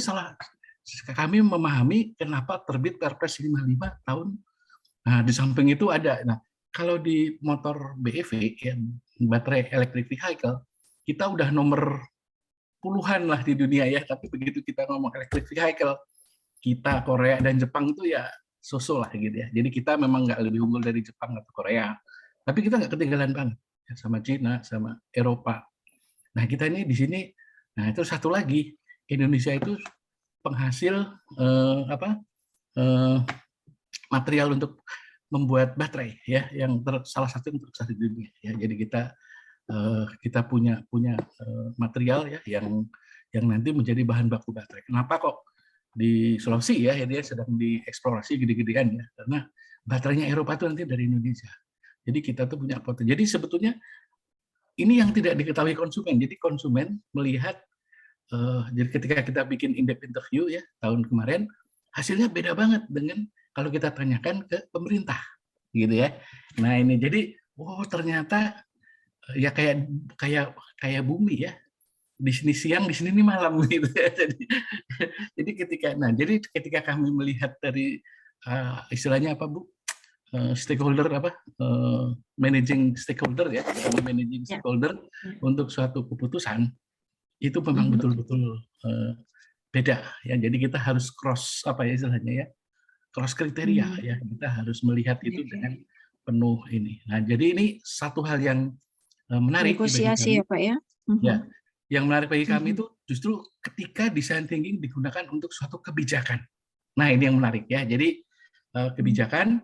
kami memahami kenapa terbit Perpres 55 tahun. Nah, di samping itu ada. Nah, kalau di motor BEV yang baterai electric vehicle, kita udah nomor puluhan lah di dunia ya. Tapi begitu kita ngomong electric vehicle, kita Korea dan Jepang itu ya so-so lah gitu ya. Jadi kita memang nggak lebih unggul dari Jepang atau Korea, tapi kita nggak ketinggalan banget ya, sama Cina, sama Eropa. Nah kita ini di sini, nah itu satu lagi Indonesia itu penghasil material untuk membuat baterai ya, yang salah satu yang terbesar di dunia ya. Jadi kita punya material ya yang nanti menjadi bahan baku baterai. Kenapa kok di Sulawesi ya dia sedang dieksplorasi gede-gedean ya, karena baterainya Eropa itu nanti dari Indonesia. Jadi kita tuh punya potensi. Jadi sebetulnya ini yang tidak diketahui konsumen. Jadi konsumen melihat, jadi ketika kita bikin in-depth interview ya tahun kemarin, hasilnya beda banget dengan kalau kita tanyakan ke pemerintah, gitu ya. Nah ini jadi, oh ternyata ya kayak bumi ya. Di sini siang, di sini malam gitu ya. Jadi ketika kami melihat dari istilahnya apa Bu, stakeholder managing stakeholder ya, managing stakeholder untuk suatu keputusan itu memang betul-betul beda ya. Jadi kita harus cross apa ya istilahnya ya, cross kriteria ya. Kita harus melihat itu dengan penuh ini. Nah jadi ini satu hal yang menarik bagi kami ya Pak ya. Ya, yang menarik bagi kami itu justru ketika design thinking digunakan untuk suatu kebijakan. Nah ini yang menarik ya. Jadi kebijakan,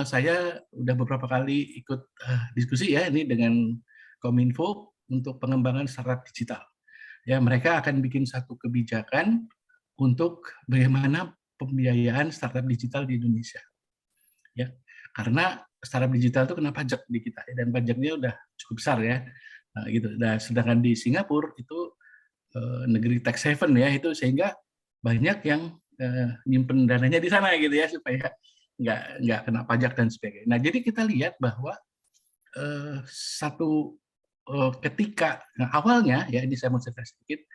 saya udah beberapa kali ikut diskusi ya ini dengan Kominfo untuk pengembangan startup digital. Ya mereka akan bikin satu kebijakan untuk bagaimana pembiayaan startup digital di Indonesia. Ya, karena startup digital itu kena pajak di kita dan pajaknya udah cukup besar ya. Nah, gitu. Nah, sedangkan di Singapura itu negeri tax haven ya itu sehingga banyak yang nyimpen dananya di sana gitu ya supaya nggak kena pajak dan sebagainya. Nah jadi kita lihat bahwa ketika awalnya ya ini saya mau cerita sedikit,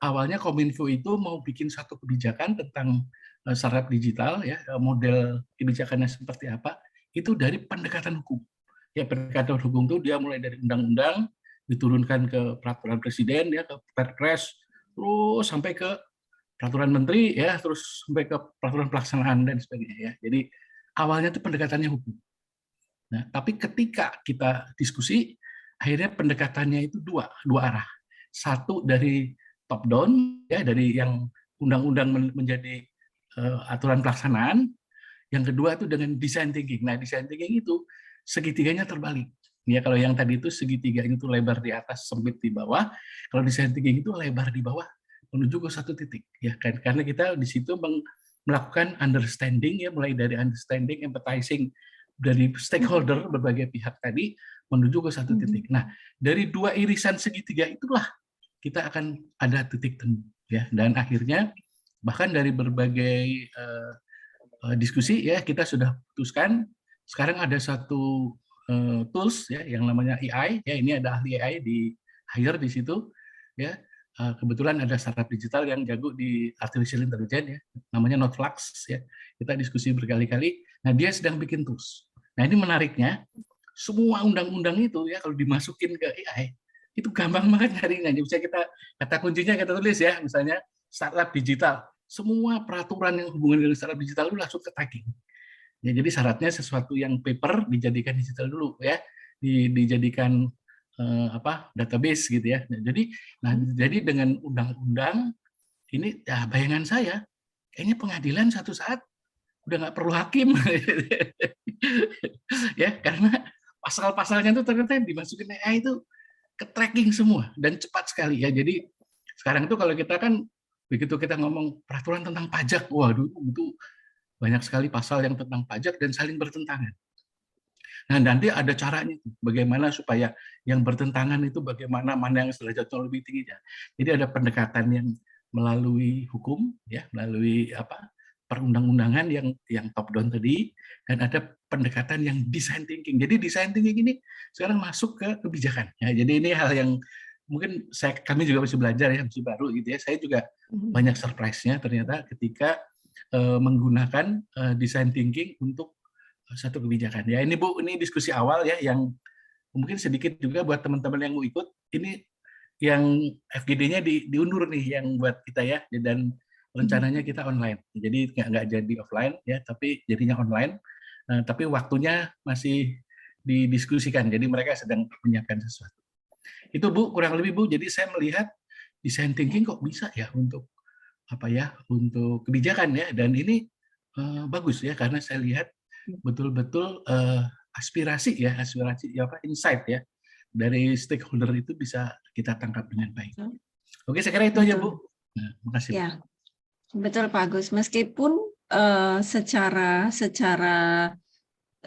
awalnya Kominfo itu mau bikin satu kebijakan tentang startup digital ya, model kebijakannya seperti apa itu dari pendekatan hukum. Ya pendekatan hukum itu dia mulai dari undang-undang diturunkan ke peraturan presiden ya ke Perpres terus sampai ke peraturan menteri ya terus sampai ke peraturan pelaksanaan dan sebagainya ya. Jadi awalnya itu pendekatannya hukum. Nah, tapi ketika kita diskusi akhirnya pendekatannya itu dua arah. Satu dari top down ya dari yang undang-undang menjadi aturan pelaksanaan. Yang kedua itu dengan design thinking. Nah, design thinking itu segitiganya terbalik. Ya, kalau yang tadi itu segitiga itu lebar di atas, sempit di bawah. Kalau design thinking itu lebar di bawah menuju ke satu titik. Ya, kan? Karena kita di situ melakukan understanding ya, mulai dari understanding, empathizing dari stakeholder berbagai pihak tadi menuju ke satu titik. Nah, dari dua irisan segitiga itulah kita akan ada titik temu. Ya, dan akhirnya bahkan dari berbagai diskusi ya kita sudah putuskan sekarang ada satu tools ya yang namanya AI ya ini ada ahli AI di hire di situ ya kebetulan ada startup digital yang jago di artificial intelligence ya namanya Notflux ya kita diskusi berkali-kali nah dia sedang bikin tools nah ini menariknya semua undang-undang itu ya kalau dimasukin ke AI itu gampang banget nyarinya bisa kita kata kuncinya kita tulis ya misalnya startup digital semua peraturan yang hubungan dengan startup digital itu langsung ke tracking. Ya, jadi syaratnya sesuatu yang paper dijadikan digital dulu ya, dijadikan database gitu ya. Jadi dengan undang-undang ini ya bayangan saya kayaknya pengadilan satu saat udah nggak perlu hakim ya, karena pasal-pasalnya itu ternyata dimasukin AI itu ke tracking semua dan cepat sekali ya. Jadi sekarang itu kalau kita kan begitu kita ngomong peraturan tentang pajak, waduh itu banyak sekali pasal yang tentang pajak dan saling bertentangan. Nah, nanti ada caranya bagaimana supaya yang bertentangan itu bagaimana, mana yang derajatnya lebih tinggi ya. Jadi ada pendekatan yang melalui hukum ya, melalui perundang-undangan yang top down tadi, dan ada pendekatan yang design thinking. Jadi design thinking ini sekarang masuk ke kebijakan ya. Jadi ini hal yang mungkin kami juga masih belajar ya, masih baru gitu ya. Saya juga banyak surprise-nya ternyata ketika menggunakan design thinking untuk satu kebijakan. Ya, ini Bu, ini diskusi awal ya, yang mungkin sedikit juga buat teman-teman yang mau ikut. Ini yang FGD-nya diundur nih, yang buat kita ya, dan rencananya kita online. Jadi nggak jadi offline ya, tapi jadinya online. Tapi waktunya masih didiskusikan. Jadi mereka sedang menyiapkan sesuatu. Itu Bu, kurang lebih Bu. Jadi saya melihat design thinking kok bisa ya untuk untuk kebijakan ya, dan ini bagus ya, karena saya lihat betul-betul aspirasi insight ya dari stakeholder itu bisa kita tangkap dengan baik. Oke, saya kira itu aja Bu. Nah, makasih. Ya, betul Pak Agus. Meskipun secara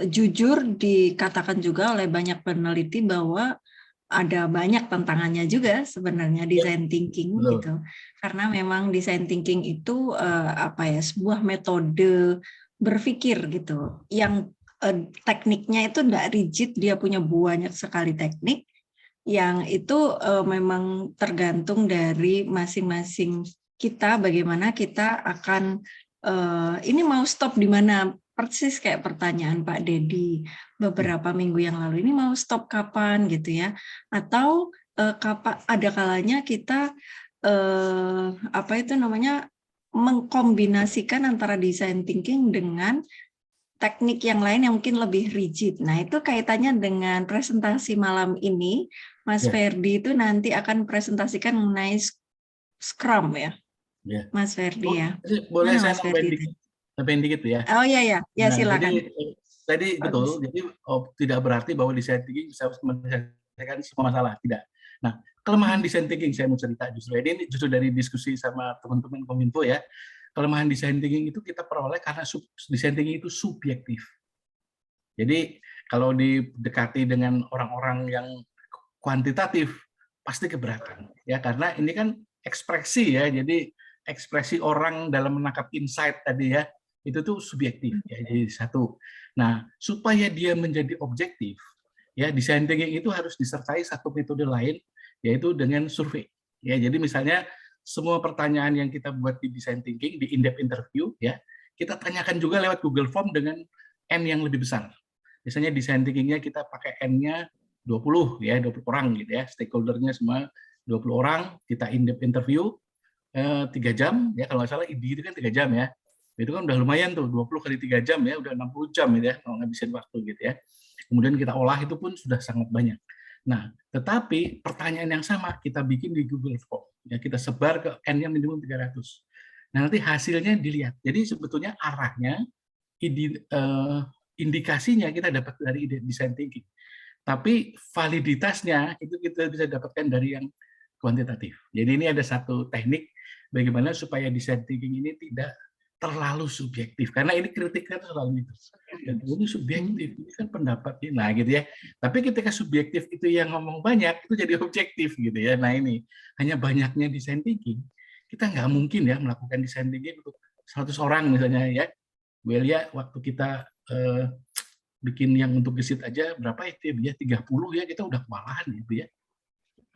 jujur dikatakan juga oleh banyak peneliti bahwa ada banyak tantangannya juga sebenarnya design thinking gitu, karena memang design thinking itu sebuah metode berpikir gitu yang tekniknya itu tidak rigid, dia punya banyak sekali teknik yang itu memang tergantung dari masing-masing kita, bagaimana kita akan ini mau stop di mana. Persis kayak pertanyaan Pak Dedi beberapa minggu yang lalu, ini mau stop kapan gitu ya, atau kapan ada kalanya kita mengkombinasikan antara design thinking dengan teknik yang lain yang mungkin lebih rigid. Nah, itu kaitannya dengan presentasi malam ini. Mas Ferdi itu nanti akan presentasikan mengenai Scrum ya, Mas Ferdi ya. Boleh saya nambahin dikit ya? Oh iya, silakan. Tadi betul, jadi tidak berarti bahwa design thinking bisa menyelesaikan semua masalah, tidak. Nah, kelemahan design thinking saya mau cerita ini justru dari diskusi sama teman-teman Kominfo ya. Kelemahan design thinking itu kita peroleh karena design thinking itu subjektif. Jadi kalau didekati dengan orang-orang yang kuantitatif pasti keberatan ya, karena ini kan ekspresi ya, jadi ekspresi orang dalam menangkap insight tadi ya, itu tuh subjektif ya, jadi satu. Nah, supaya dia menjadi objektif ya, design thinking itu harus disertai satu metode lain, yaitu dengan survei ya. Jadi misalnya semua pertanyaan yang kita buat di design thinking, di in-depth interview ya, kita tanyakan juga lewat Google Form dengan N yang lebih besar. Misalnya design thinking-nya kita pakai N-nya 20 ya, 20 orang gitu ya, stakeholder-nya semua 20 orang, kita in-depth interview 3 jam ya, kalau nggak salah ID itu kan 3 jam ya. Itu kan udah lumayan tuh, 20 kali 3 jam ya, udah 60 jam gitu ya, kalau ngabisin waktu gitu ya. Kemudian kita olah itu pun sudah sangat banyak. Nah, tetapi pertanyaan yang sama kita bikin di Google Form, ya, kita sebar ke N-nya minimum 300. Nah, nanti hasilnya dilihat. Jadi sebetulnya arahnya, indikasinya kita dapat dari design thinking. Tapi validitasnya itu kita bisa dapatkan dari yang kuantitatif. Jadi ini ada satu teknik bagaimana supaya design thinking ini tidak terlalu subjektif, karena ini kritiknya selalu itu. Ini subjektif, ini kan pendapatnya, nah gitu ya. Tapi ketika subjektif itu yang ngomong banyak, itu jadi objektif gitu ya. Nah ini hanya banyaknya design thinking, kita nggak mungkin ya melakukan design thinking untuk 100 orang misalnya ya. Welia waktu kita bikin yang untuk gesit aja berapa itu ya, 30 ya, kita udah kewalahan gitu ya.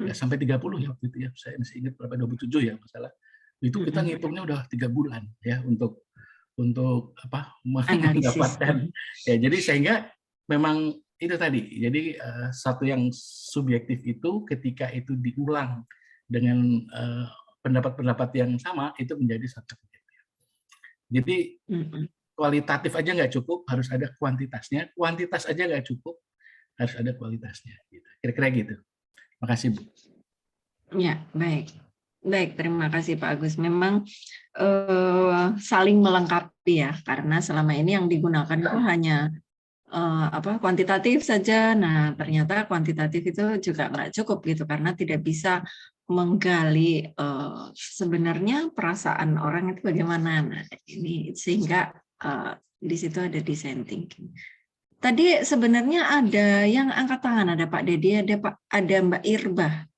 Ya sampai 30 ya waktu itu ya, saya masih ingat berapa, 27 ya masalah. Itu kita ngitungnya udah 3 bulan ya untuk mendapatkan ya. Jadi sehingga memang itu tadi. Jadi satu yang subjektif itu ketika itu diulang dengan pendapat-pendapat yang sama itu menjadi satu subjektif. Jadi Mm-mm. kualitatif aja nggak cukup, harus ada kuantitasnya. Kuantitas aja nggak cukup, harus ada kualitasnya. Gitu. Kira-kira gitu. Makasih, Bu. Ya, baik. Baik, terima kasih Pak Agus. Memang saling melengkapi ya, karena selama ini yang digunakan itu hanya kuantitatif saja. Nah, ternyata kuantitatif itu juga nggak cukup gitu, karena tidak bisa menggali sebenarnya perasaan orang itu bagaimana. Nah, ini sehingga di situ ada design thinking. Tadi sebenarnya ada yang angkat tangan, ada Pak Dedi, ada Mbak Irba.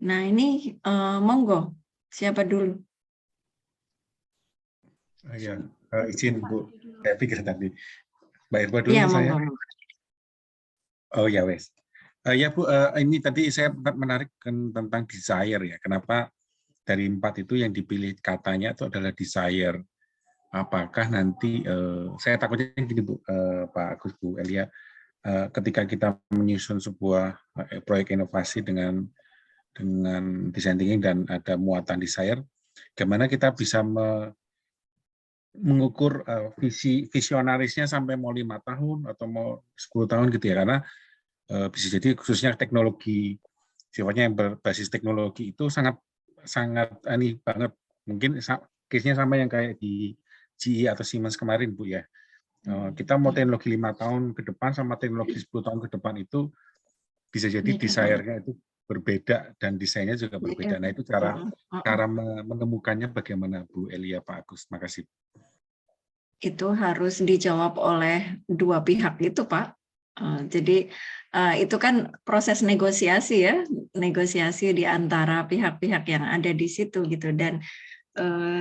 Nah, ini monggo, siapa dulu? Ya, izin Bu, saya pikir tadi Mbak Irba dulu Ya, saya. monggo. Oh ya wes. Ya Bu, ini tadi saya menarik tentang desire ya. Kenapa dari 4 itu yang dipilih katanya itu adalah desire? Apakah nanti saya takutnya gini Bu, Pak Agus, Bu Elia, ketika kita menyusun sebuah proyek inovasi dengan design thinking dan ada muatan desire, gimana kita bisa mengukur visionarisnya sampai mau 5 tahun atau mau 10 tahun gitu ya, karena bisa jadi khususnya teknologi sifatnya yang berbasis teknologi itu sangat ini banget, mungkin case-nya sama yang kayak di GE atau Siemens kemarin Bu ya. Kita mau teknologi 5 tahun ke depan sama teknologi 10 tahun ke depan itu bisa jadi desire-nya itu berbeda dan desainnya juga berbeda. Nah, itu cara menemukannya bagaimana Bu Elia, Pak Agus? Makasih. Itu harus dijawab oleh dua pihak itu, Pak. Jadi itu kan proses negosiasi ya, negosiasi di antara pihak-pihak yang ada di situ gitu. Dan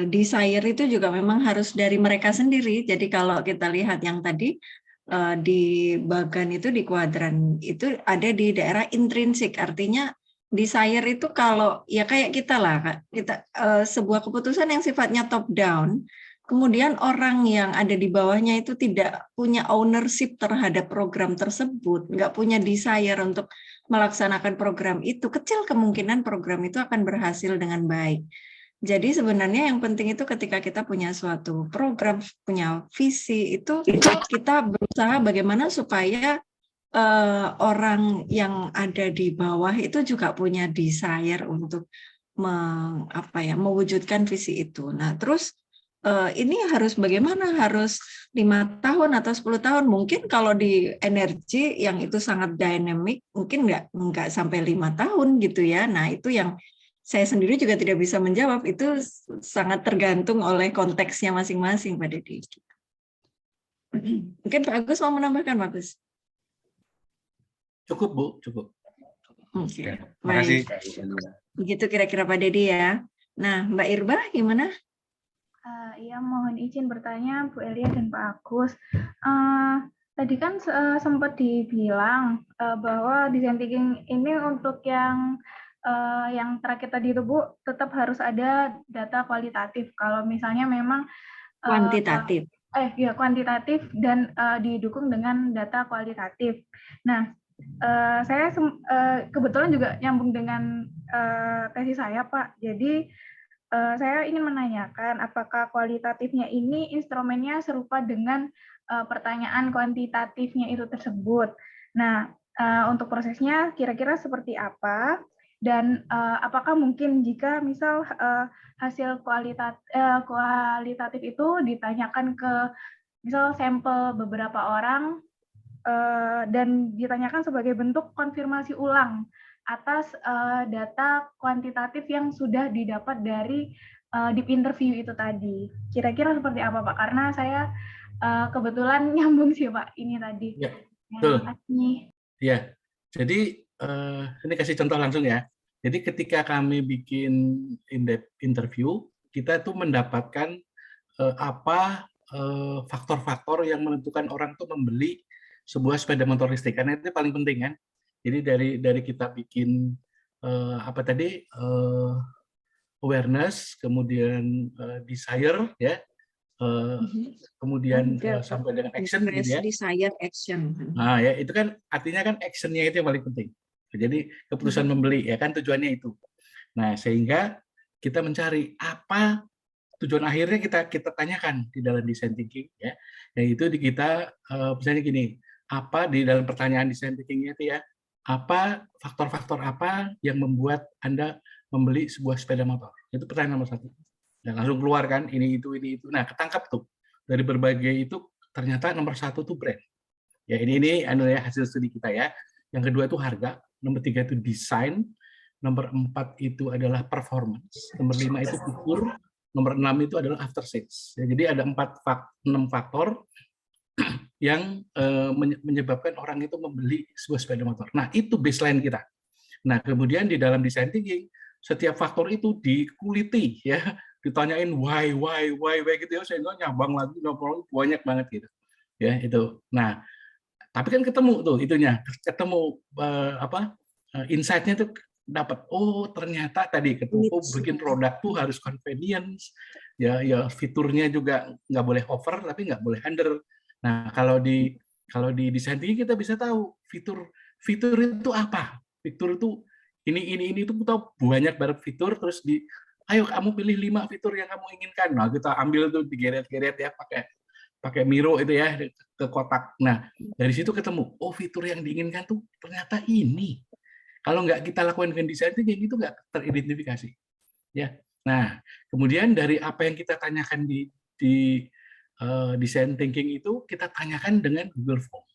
desire itu juga memang harus dari mereka sendiri. Jadi kalau kita lihat yang tadi di bagan itu, di kuadran itu ada di daerah intrinsik, artinya desire itu kalau ya kayak kita lah, kita sebuah keputusan yang sifatnya top down, kemudian orang yang ada di bawahnya itu tidak punya ownership terhadap program tersebut, nggak punya desire untuk melaksanakan program itu, kecil kemungkinan program itu akan berhasil dengan baik. Jadi sebenarnya yang penting itu ketika kita punya suatu program, punya visi, itu kita berusaha bagaimana supaya orang yang ada di bawah itu juga punya desire untuk mewujudkan visi itu. Nah, terus ini harus bagaimana? Harus 5 tahun atau 10 tahun? Mungkin kalau di energi yang itu sangat dynamic, mungkin nggak sampai 5 tahun gitu ya. Nah, itu yang saya sendiri juga tidak bisa menjawab, itu sangat tergantung oleh konteksnya masing-masing, Pak Dedi. Mungkin Pak Agus mau menambahkan, Pak Agus? Cukup, Bu, cukup. Oke, Terima kasih. Begitu kira-kira Pak Dedi ya. Nah, Mbak Irba gimana? Iya, mohon izin bertanya Bu Elia dan Pak Agus. Tadi kan sempat dibilang bahwa design thinking ini untuk yang terakhir tadi itu Bu, tetap harus ada data kualitatif. Kalau misalnya memang Kuantitatif. Kuantitatif dan didukung dengan data kualitatif. Nah, saya kebetulan juga nyambung dengan tesis saya, Pak. Jadi saya ingin menanyakan apakah kualitatifnya ini instrumennya serupa dengan pertanyaan kuantitatifnya itu tersebut. Nah, untuk prosesnya kira-kira seperti apa? Dan apakah mungkin jika misal hasil kualitatif itu ditanyakan ke misal sampel beberapa orang dan ditanyakan sebagai bentuk konfirmasi ulang atas data kuantitatif yang sudah didapat dari deep interview itu tadi. Kira-kira seperti apa, Pak? Karena saya kebetulan nyambung sih, Pak, ini tadi. Ya, betul. Ya, jadi ini kasih contoh langsung ya. Jadi ketika kami bikin in-depth interview, kita tuh mendapatkan apa faktor-faktor yang menentukan orang tuh membeli sebuah sepeda motor listrik, karena itu paling penting kan. Jadi dari kita bikin awareness, kemudian desire ya, kemudian sampai dengan action gitu ya. Desire, action. Nah ya itu kan artinya kan actionnya itu yang paling penting. Jadi keputusan membeli ya kan tujuannya itu. Nah sehingga kita mencari apa tujuan akhirnya kita tanyakan di dalam design thinking, ya, yaitu kita misalnya gini, apa di dalam pertanyaan design thinkingnya itu ya, apa faktor-faktor apa yang membuat Anda membeli sebuah sepeda motor? Itu pertanyaan nomor 1. Dan langsung keluar kan, ini itu. Nah, ketangkap tuh dari berbagai itu ternyata nomor 1 tuh brand. Ya ini ya hasil studi kita ya. Yang kedua itu harga, nomor 3 itu desain, nomor 4 itu adalah performance, nomor 5 itu fitur, nomor 6 itu adalah after sales. Ya, jadi ada 6 faktor yang menyebabkan orang itu membeli sebuah sepeda motor. Nah, itu baseline kita. Nah, kemudian di dalam design thinking, setiap faktor itu dikuliti, ya, ditanyain why gitu ya, sehingga nyabang lagi, banyak banget gitu. Ya, itu. Nah, tapi kan ketemu tuh itunya, ketemu insight-nya tuh dapat, oh ternyata tadi ketemu, oh bikin produk tuh harus convenience, ya fiturnya juga nggak boleh over tapi nggak boleh under. Nah, kalau di desain thinking kita bisa tahu fitur itu apa, fitur itu ini itu kita banyak banget fitur, terus ayo kamu pilih 5 fitur yang kamu inginkan. Nah, kita ambil tuh digeret-geret ya pakai Miro itu ya ke kotak. Nah, dari situ ketemu, oh fitur yang diinginkan tuh ternyata ini. Kalau nggak kita lakukan dengan design thinking itu nggak teridentifikasi. Ya. Nah, kemudian dari apa yang kita tanyakan di design thinking itu kita tanyakan dengan Google Form.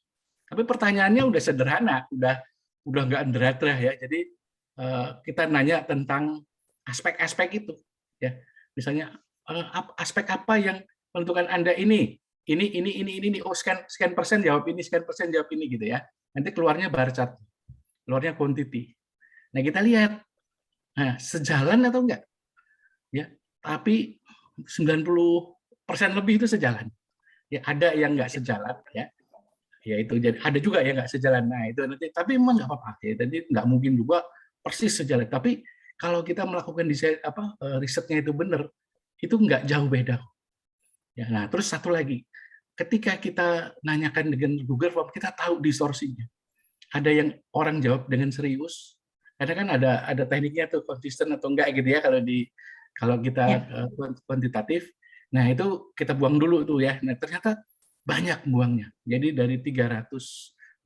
Tapi pertanyaannya udah sederhana, udah nggak underdraft ya. Jadi kita nanya tentang aspek-aspek itu. Ya, misalnya aspek apa yang menentukan Anda ini. Oh sekian persen jawab ini, sekian persen jawab ini gitu ya. Nanti keluarnya bar chart. Keluarnya quantity. Nah, kita lihat, nah, sejalan atau enggak? Ya, tapi 90% lebih itu sejalan. Ya, ada yang enggak sejalan, ya. Ya itu jadi ada juga yang enggak sejalan. Nah, itu nanti tapi memang enggak apa-apa ya. Jadi enggak mungkin juga persis sejalan. Tapi kalau kita melakukan desain risetnya itu benar, itu enggak jauh beda. Ya, nah, terus satu lagi. Ketika kita nanyakan dengan Google Form, kita tahu distorsinya. Ada yang orang jawab dengan serius, karena kan ada tekniknya tuh konsisten atau enggak gitu ya kalau kita kuantitatif. Nah, itu kita buang dulu tuh ya. Nah, ternyata banyak buangnya. Jadi dari 300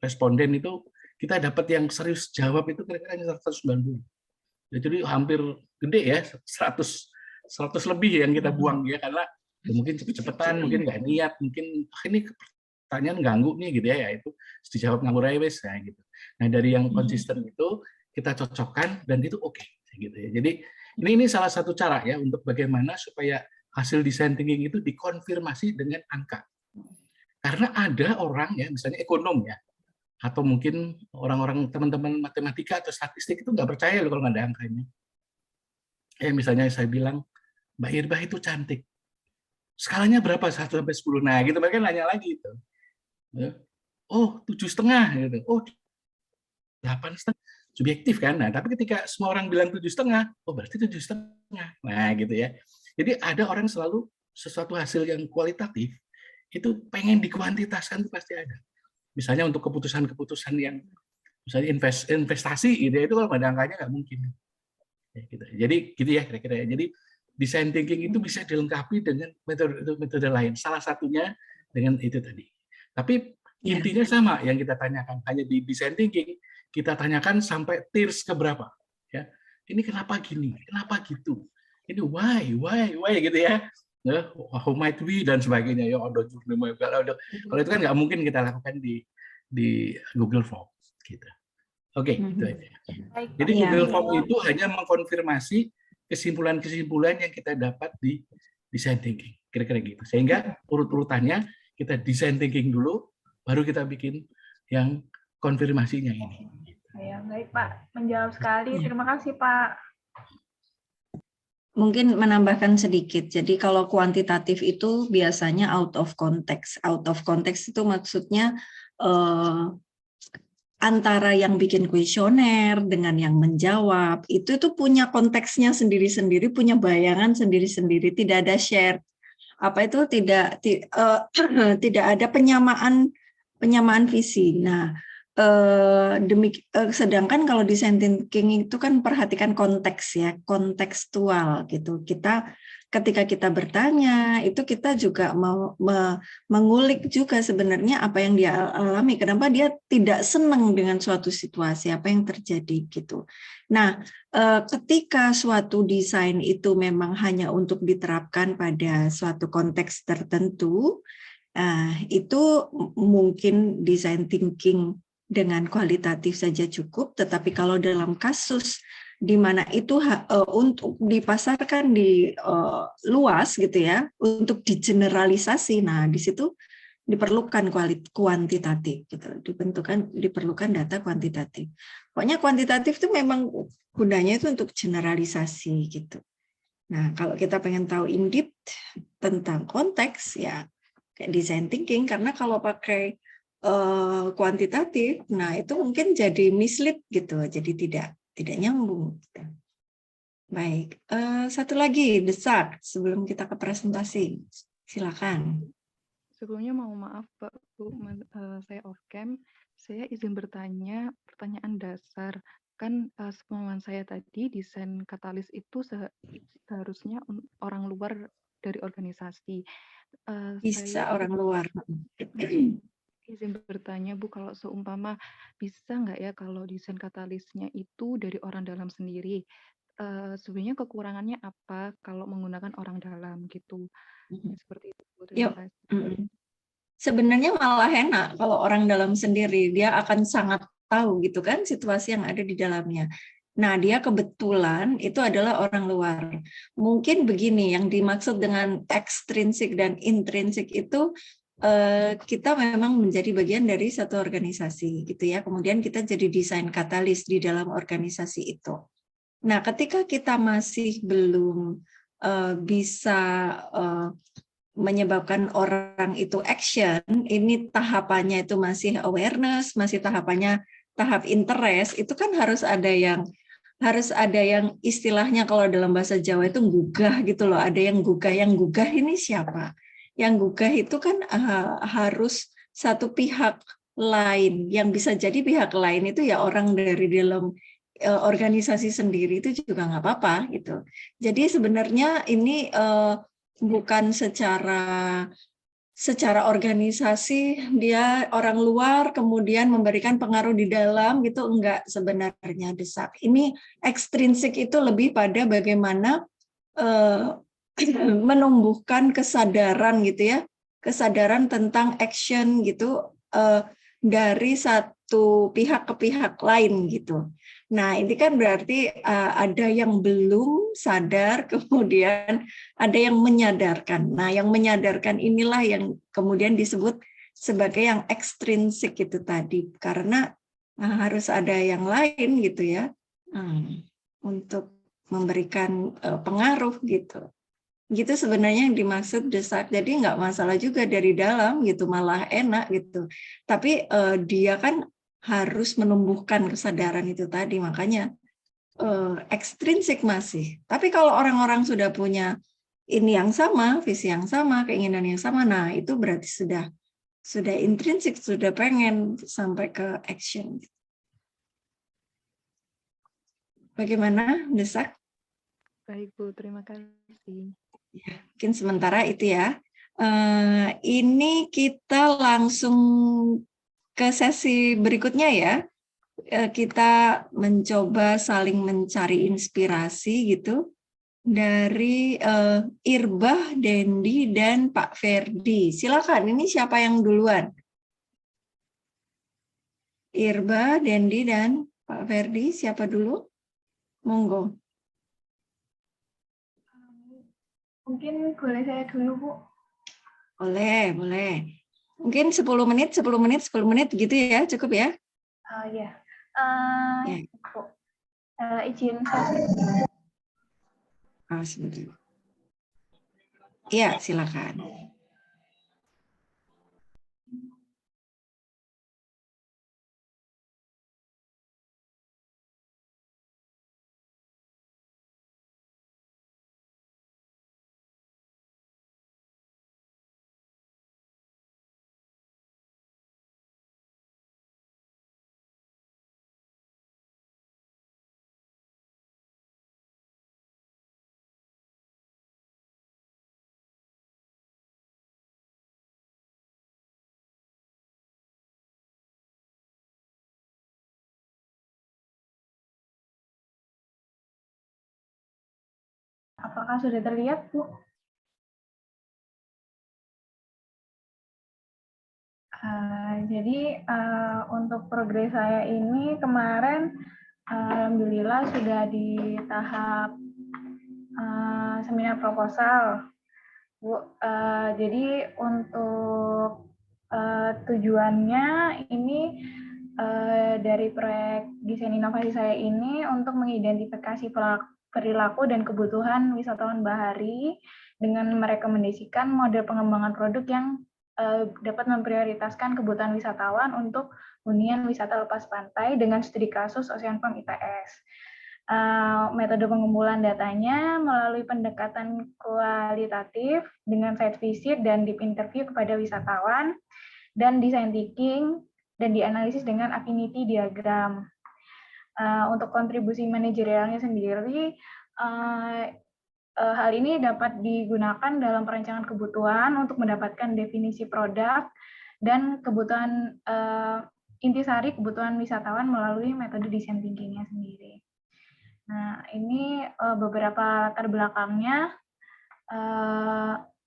responden itu kita dapat yang serius jawab itu kira-kira 190. Jadi hampir gede ya, 100 lebih yang kita buang ya, karena mungkin cepet-cepetan, mungkin nggak niat, mungkin ini pertanyaan ganggu nih gitu ya, itu dijawab nganggur aja wes ya gitu. Nah, dari yang konsisten itu kita cocokkan dan itu oke gitu ya. Jadi ini salah satu cara ya untuk bagaimana supaya hasil design thinking itu dikonfirmasi dengan angka. Karena ada orang ya, misalnya ekonom ya, atau mungkin orang-orang teman-teman matematika atau statistik itu nggak percaya loh kalau nggak ada angkanya. Misalnya saya bilang, Mbak Irba itu cantik. Skalanya berapa? 1 sampai 10. Nah, gitu mereka nanya lagi itu. Oh, 7,5 gitu. Oh, 8,5. Subjektif kan. Nah, tapi ketika semua orang bilang 7,5, oh berarti 7,5. Nah, gitu ya. Jadi ada orang selalu sesuatu hasil yang kualitatif itu pengen dikuantitaskan itu pasti ada. Misalnya untuk keputusan-keputusan yang misalnya investasi gitu ya, itu kalau ada angkanya nggak mungkin. Ya, gitu. Jadi gitu ya kira-kira ya. Jadi design thinking itu bisa dilengkapi dengan metode lain. Salah satunya dengan itu tadi. Tapi intinya sama yang kita tanyakan. Hanya di design thinking kita tanyakan sampai tiers keberapa. Ya, ini kenapa gini? Kenapa gitu? Ini why gitu ya. How might we dan sebagainya ya. Kalau itu kan nggak mungkin kita lakukan di Google Form. Gitu. Oke, itu aja. Jadi Google Form itu hanya mengkonfirmasi kesimpulan-kesimpulan yang kita dapat di design thinking, kira-kira gitu. Sehingga urut-urutannya kita design thinking dulu, baru kita bikin yang konfirmasinya ini. Ya, baik Pak, menjawab sekali. Terima kasih Pak. Mungkin menambahkan sedikit. Jadi kalau kuantitatif itu biasanya out of context. Out of context itu maksudnya antara yang bikin kuesioner dengan yang menjawab itu punya konteksnya sendiri-sendiri, punya bayangan sendiri-sendiri, tidak ada share tidak ada penyamaan visi. Nah, Sedangkan kalau design thinking itu kan perhatikan konteks ya, kontekstual gitu. Ketika kita bertanya, itu kita juga mau mengulik juga sebenarnya apa yang dia alami, kenapa dia tidak senang dengan suatu situasi, apa yang terjadi gitu. Nah, ketika suatu desain itu memang hanya untuk diterapkan pada suatu konteks tertentu, itu mungkin design thinking dengan kualitatif saja cukup, tetapi kalau dalam kasus di mana itu untuk dipasarkan di luas gitu ya, untuk digeneralisasi, nah di situ diperlukan kuantitatif gitu, diperlukan data kuantitatif. Pokoknya kuantitatif itu memang gunanya itu untuk generalisasi gitu. Nah, kalau kita pengen tahu in depth tentang konteks ya kayak design thinking, karena kalau pakai kuantitatif, nah itu mungkin jadi mislead gitu, jadi tidak nyambung. Gitu. Baik, satu lagi Desak sebelum kita ke presentasi, silakan. Sebelumnya mau maaf Pak Bu, saya off cam. Saya izin bertanya pertanyaan dasar. Kan sepengetahuan saya tadi desain katalis itu seharusnya orang luar dari organisasi. Bisa Saya orang luar. izin bertanya Bu, kalau seumpama bisa nggak ya kalau desain katalisnya itu dari orang dalam sendiri? Sebenarnya kekurangannya apa kalau menggunakan orang dalam gitu? Seperti itu Bu, terima Yuk. kasih. Sebenarnya malah enak kalau orang dalam sendiri, dia akan sangat tahu gitu kan situasi yang ada di dalamnya. Nah, dia kebetulan itu adalah orang luar. Mungkin begini, yang dimaksud dengan ekstrinsik dan intrinsik itu kita memang menjadi bagian dari satu organisasi gitu ya. Kemudian kita jadi desain katalis di dalam organisasi itu. Nah, ketika kita masih belum bisa menyebabkan orang itu action, ini tahapannya itu masih awareness, masih tahapannya tahap interest, itu kan harus ada yang istilahnya kalau dalam bahasa Jawa itu gugah gitu loh, ada yang gugah ini siapa? Yang gugah itu kan harus satu pihak lain, yang bisa jadi pihak lain itu ya orang dari dalam organisasi sendiri itu juga nggak apa-apa gitu. Jadi sebenarnya ini bukan secara organisasi dia orang luar kemudian memberikan pengaruh di dalam gitu, enggak sebenarnya Desak. Ini ekstrinsik itu lebih pada bagaimana menumbuhkan kesadaran gitu ya, kesadaran tentang action gitu dari satu pihak ke pihak lain gitu. Nah, ini kan berarti ada yang belum sadar, kemudian ada yang menyadarkan. Nah, yang menyadarkan inilah yang kemudian disebut sebagai yang ekstrinsik itu tadi, karena harus ada yang lain gitu ya, untuk memberikan pengaruh gitu. Gitu sebenarnya yang dimaksud Desak. Jadi nggak masalah juga dari dalam gitu, malah enak gitu. Tapi dia kan harus menumbuhkan kesadaran itu tadi, makanya ekstrinsik masih. Tapi kalau orang-orang sudah punya ini yang sama, visi yang sama, keinginan yang sama, nah itu berarti sudah intrinsik, sudah pengen sampai ke action. Bagaimana, Desak? Baik Bu, terima kasih. Ya, mungkin sementara itu ya. Ini kita langsung ke sesi berikutnya ya. Kita mencoba saling mencari inspirasi gitu dari Irbah, Dendi, dan Pak Ferdi. Silakan, ini siapa yang duluan? Irbah, Dendi, dan Pak Ferdi, siapa dulu? Monggo. Mungkin boleh saya dulu, Bu. Boleh. Mungkin 10 menit gitu ya, cukup ya? Ya. Ya. Bu, izin saya. Sebentar. Iya, silakan. Apakah sudah terlihat, Bu? Jadi untuk progres saya ini kemarin alhamdulillah sudah di tahap seminar proposal, Bu. Jadi untuk tujuannya ini dari proyek desain inovasi saya ini untuk mengidentifikasi perilaku dan kebutuhan wisatawan bahari dengan merekomendasikan model pengembangan produk yang dapat memprioritaskan kebutuhan wisatawan untuk hunian wisata lepas pantai dengan studi kasus Ocean Farm ITS. Metode pengumpulan datanya melalui pendekatan kualitatif dengan site visit dan deep interview kepada wisatawan dan design thinking dan dianalisis dengan affinity diagram. Untuk kontribusi manajerialnya sendiri, hal ini dapat digunakan dalam perencanaan kebutuhan untuk mendapatkan definisi produk dan kebutuhan intisari kebutuhan wisatawan melalui metode design thinking-nya sendiri. Nah, ini beberapa latar belakangnya.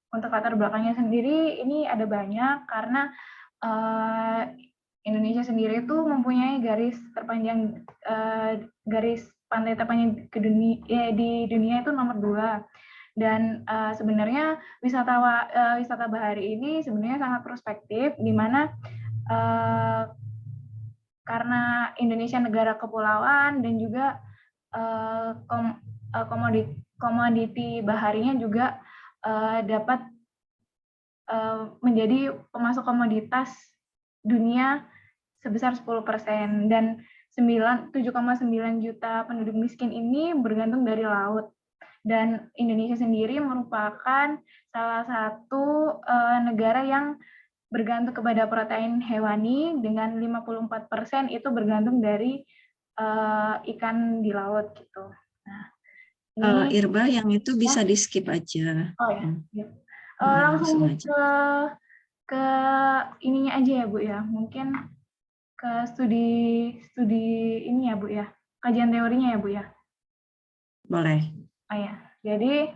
Untuk latar belakangnya sendiri ini ada banyak karena Indonesia sendiri itu mempunyai garis terpanjang garis pantai terpanjang di dunia itu nomor 2. Dan sebenarnya wisata bahari ini sebenarnya sangat prospektif, di mana karena Indonesia negara kepulauan dan juga komoditi baharinya juga dapat menjadi pemasok komoditas dunia sebesar 10%, dan 7,9 juta penduduk miskin ini bergantung dari laut. Dan Indonesia sendiri merupakan salah satu negara yang bergantung kepada protein hewani dengan 54% itu bergantung dari ikan di laut gitu. Nah, ini Irba yang itu bisa di skip aja. Oh ya. Langsung ke ininya aja ya, Bu ya. Mungkin ke studi ini ya, Bu ya. Kajian teorinya ya, Bu ya. Boleh. Ya. Jadi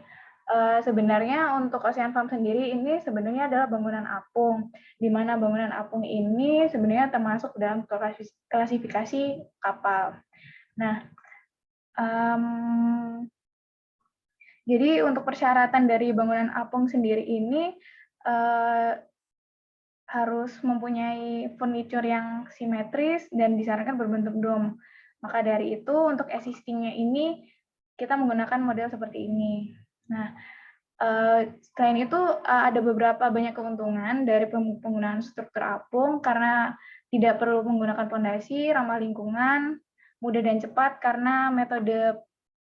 sebenarnya untuk Ocean Farm sendiri ini sebenarnya adalah bangunan apung, di mana bangunan apung ini sebenarnya termasuk dalam klasifikasi kapal. Nah, jadi untuk persyaratan dari bangunan apung sendiri ini harus mempunyai furniture yang simetris dan disarankan berbentuk dom. Maka dari itu untuk existing-nya ini kita menggunakan model seperti ini. Nah, selain itu ada beberapa banyak keuntungan dari penggunaan struktur apung karena tidak perlu menggunakan fondasi, ramah lingkungan, mudah dan cepat karena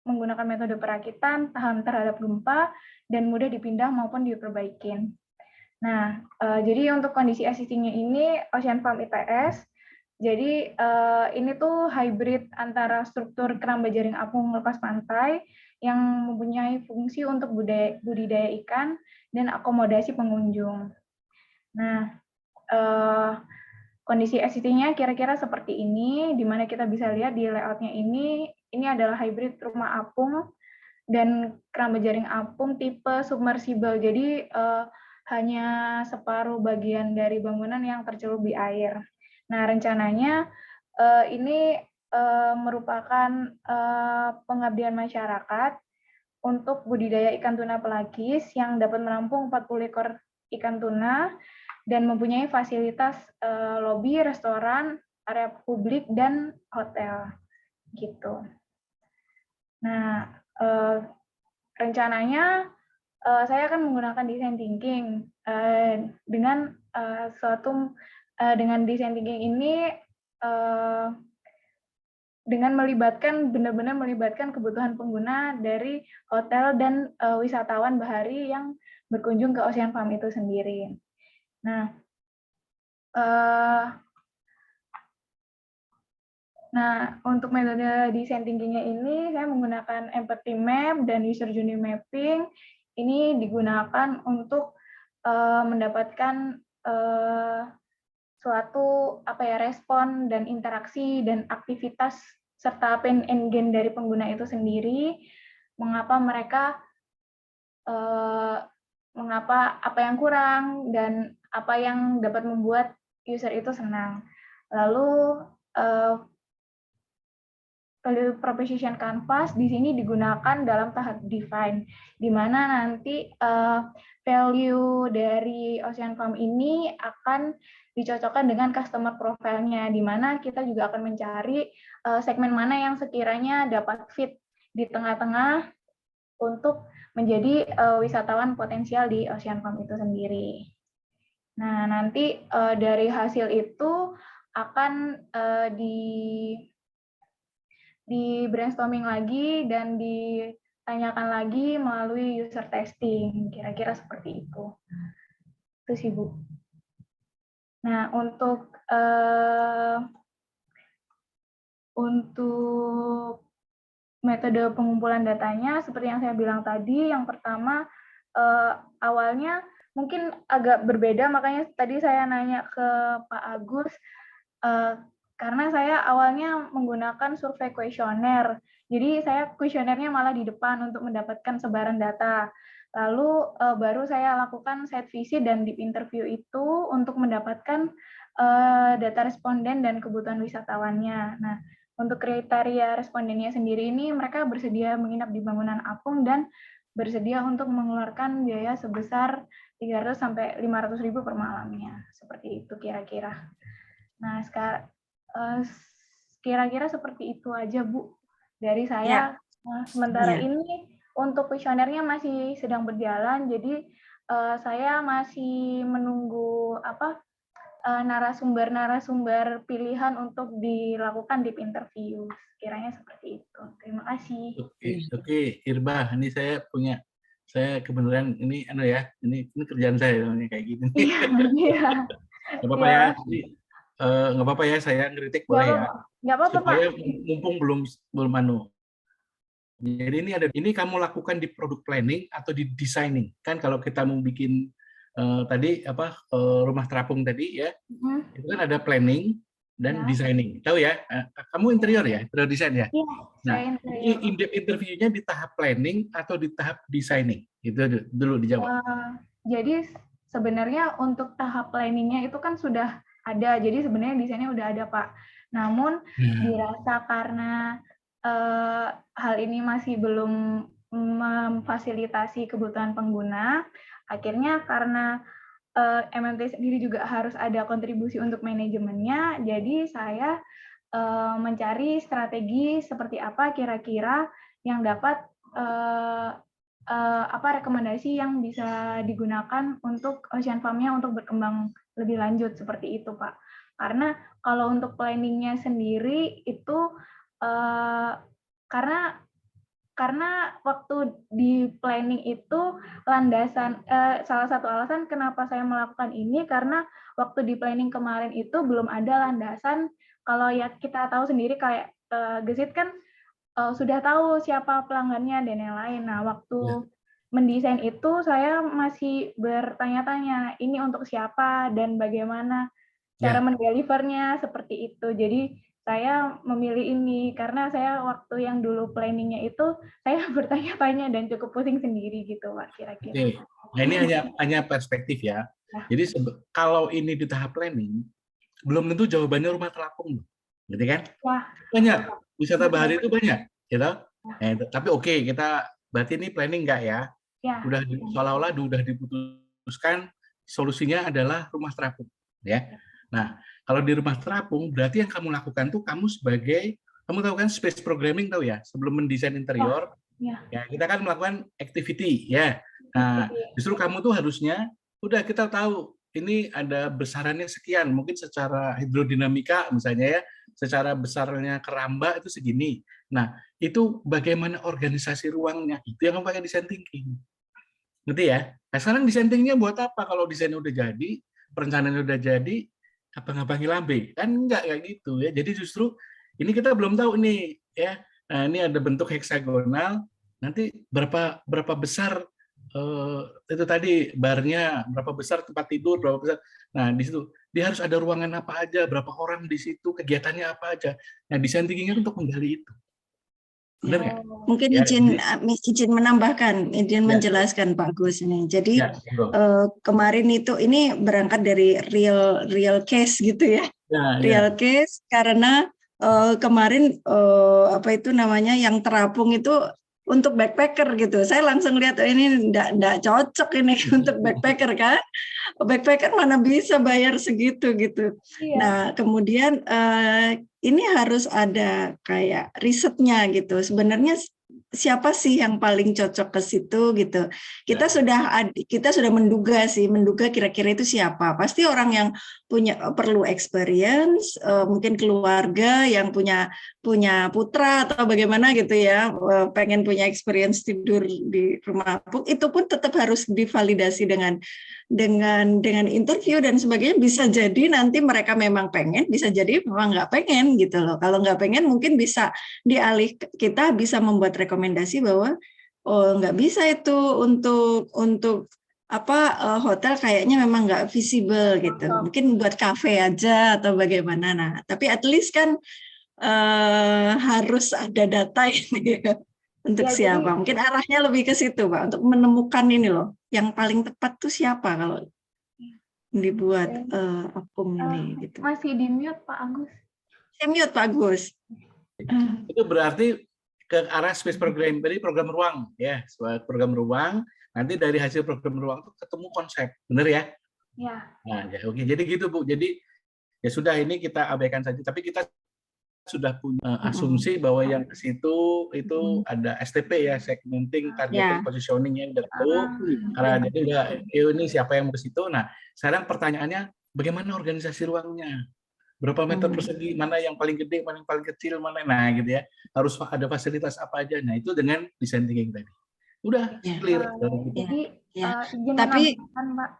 menggunakan metode perakitan, tahan terhadap gempa, dan mudah dipindah maupun diperbaikin. Nah, jadi untuk kondisi existing-nya ini Ocean Farm ITS, jadi ini tuh hybrid antara struktur keramba jaring apung lepas pantai yang mempunyai fungsi untuk budidaya ikan dan akomodasi pengunjung. Nah, kondisi existing-nya kira-kira seperti ini, di mana kita bisa lihat di layout-nya ini adalah hybrid rumah apung dan keramba jaring apung tipe submersible. Jadi hanya separuh bagian dari bangunan yang tercelup di air. Nah, rencananya ini merupakan pengabdian masyarakat untuk budidaya ikan tuna pelagis yang dapat menampung 40 ekor ikan tuna dan mempunyai fasilitas lobi, restoran, area publik, dan hotel. Gitu. Nah, rencananya saya akan menggunakan design thinking dengan dengan design thinking ini dengan benar-benar melibatkan kebutuhan pengguna dari hotel dan wisatawan bahari yang berkunjung ke Ocean Farm itu sendiri. Nah, untuk metode design thinking-nya ini saya menggunakan empathy map dan user journey mapping. Ini digunakan untuk mendapatkan suatu respon dan interaksi dan aktivitas serta pain and gain dari pengguna itu sendiri, mengapa mereka eh, mengapa, apa yang kurang, dan apa yang dapat membuat user itu senang. Lalu value proposition canvas di sini digunakan dalam tahap define, di mana nanti value dari Ocean Farm ini akan dicocokkan dengan customer profile-nya, di mana kita juga akan mencari segmen mana yang sekiranya dapat fit di tengah-tengah untuk menjadi wisatawan potensial di Ocean Farm itu sendiri. Nah, nanti dari hasil itu akan di brainstorming lagi dan ditanyakan lagi melalui user testing, kira-kira seperti itu. Itu sih, Bu. Nah, untuk metode pengumpulan datanya, seperti yang saya bilang tadi, yang pertama awalnya mungkin agak berbeda, makanya tadi saya nanya ke Pak Agus, karena saya awalnya menggunakan survei kuesioner. Jadi saya kuesionernya malah di depan untuk mendapatkan sebaran data. Lalu baru saya lakukan site visit dan deep interview itu untuk mendapatkan data responden dan kebutuhan wisatawannya. Nah, untuk kriteria respondennya sendiri ini mereka bersedia menginap di bangunan apung dan bersedia untuk mengeluarkan biaya sebesar 300 sampai 500.000 per malamnya. Seperti itu kira-kira. Nah, sekarang kira-kira seperti itu aja, Bu, dari saya. Nah, sementara ini untuk kuesionernya masih sedang berjalan, jadi saya masih menunggu narasumber-narasumber pilihan untuk dilakukan deep interview. Kiranya seperti itu. Terima kasih. Oke, Irba, ini saya kebenaran ini ini kerjaan saya kayak gini. Iya. Nggak apa-apa ya. Nggak apa-apa ya, saya ngeritik boleh ya. Nggak apa-apa, Pak. Supaya mumpung belum Jadi ini kamu lakukan di product planning atau di designing. Kan kalau kita mau bikin tadi rumah terapung tadi ya, itu kan ada planning dan designing. Tahu ya? Kamu interior ya, interior design ya? Iya, nah, ini interviewnya di tahap planning atau di tahap designing? Itu dulu dijawab. Jadi sebenarnya untuk tahap planningnya itu kan sudah ada, jadi sebenarnya desainnya udah ada, Pak. Namun dirasa karena hal ini masih belum memfasilitasi kebutuhan pengguna, akhirnya karena MMT sendiri juga harus ada kontribusi untuk manajemennya, jadi saya mencari strategi seperti apa kira-kira yang dapat rekomendasi yang bisa digunakan untuk Ocean Farm-nya untuk berkembang lebih lanjut seperti itu, Pak. Karena kalau untuk planning-nya sendiri itu karena waktu di planning itu landasan salah satu alasan kenapa saya melakukan ini karena waktu di planning kemarin itu belum ada landasan. Kalau ya kita tahu sendiri kayak Gesit kan sudah tahu siapa pelanggannya dan yang lain. Nah, waktu mendesain itu saya masih bertanya-tanya ini untuk siapa dan bagaimana cara mendelivernya seperti itu. Jadi saya memilih ini karena saya waktu yang dulu planningnya itu saya bertanya-tanya dan cukup pusing sendiri gitu, Pak, kira-kira. Nah, ini hanya perspektif ya. Jadi kalau ini di tahap planning belum tentu jawabannya rumah terapung, gitu kan? Banyak wisata bahari itu banyak, gitu. Tapi oke, kita berarti ini planning enggak ya? Udah seolah-olah udah diputuskan solusinya adalah rumah terapung, ya. Nah, kalau di rumah terapung berarti yang kamu lakukan tuh kamu tahu kan space programming tahu ya? Sebelum mendesain interior, ya kita kan melakukan activity ya. Nah, justru kamu tuh harusnya udah kita tahu ini ada besarannya sekian, mungkin secara hidrodinamika misalnya ya, secara besarnya keramba itu segini. Nah, itu bagaimana organisasi ruangnya, itu yang kamu pakai design thinking. Ngerti ya? Nah, sekarang design thinking-nya buat apa? Kalau desainnya udah jadi, perencanaannya udah jadi, apa lambe? Kan enggak kayak gitu ya. Jadi justru ini kita belum tahu nih ya. Nah, ini ada bentuk heksagonal, nanti berapa besar itu tadi barnya, berapa besar tempat tidur, berapa besar. Nah, di situ dia harus ada ruangan apa aja, berapa orang di situ, kegiatannya apa aja. Nah, design thinking-nya untuk menggali itu. Benar nggak? Mungkin Ya, izin menambahkan, izin Ya. menjelaskan Pak Gus ini. Jadi Ya, kemarin itu ini berangkat dari real case gitu ya. ya, Real case karena kemarin apa itu namanya yang terapung itu untuk backpacker gitu. Saya langsung lihat ini enggak cocok ini untuk backpacker kan. Backpacker mana bisa bayar segitu gitu. Iya. Nah, kemudian ini harus ada kayak risetnya gitu. Sebenarnya siapa sih yang paling cocok ke situ gitu. Kita sudah menduga kira-kira itu siapa. Pasti orang yang perlu experience, mungkin keluarga yang punya putra atau bagaimana gitu ya, pengen punya experience tidur di rumah apung, itu pun tetap harus divalidasi dengan interview dan sebagainya. Bisa jadi nanti mereka memang pengen, bisa jadi memang nggak pengen gitu loh. Kalau nggak pengen mungkin bisa kita bisa membuat rekomendasi bahwa nggak bisa itu untuk hotel kayaknya memang nggak visible gitu. Mungkin buat kafe aja atau bagaimana. Nah, tapi at least kan harus ada data ini ya. Untuk Ya, siapa? jadi- Mungkin arahnya lebih ke situ, Pak, untuk menemukan ini loh, yang paling tepat tuh siapa kalau dibuat apung ini gitu. Masih di mute Pak Agus. Saya mute Pak Agus. Itu berarti ke arah space program, jadi program ruang ya, program ruang. Nanti dari hasil program ruang itu ketemu konsep, benar ya? Ya. Nah, ya, oke. Jadi gitu Bu. Jadi ya sudah, ini kita abaikan saja. Tapi kita sudah punya asumsi bahwa yang ke situ itu ada STP ya, segmenting, targeting, positioning yang udah tahu. Karena jadi udah ini siapa yang mau ke situ. Nah, sekarang pertanyaannya bagaimana organisasi ruangnya? Berapa meter persegi, mana yang paling gede, mana yang paling kecil, mana, nah gitu ya. Harus ada fasilitas apa aja. Nah, itu dengan design thinking tadi. Udah clear. Jadi izin Tapi menambahkan Pak.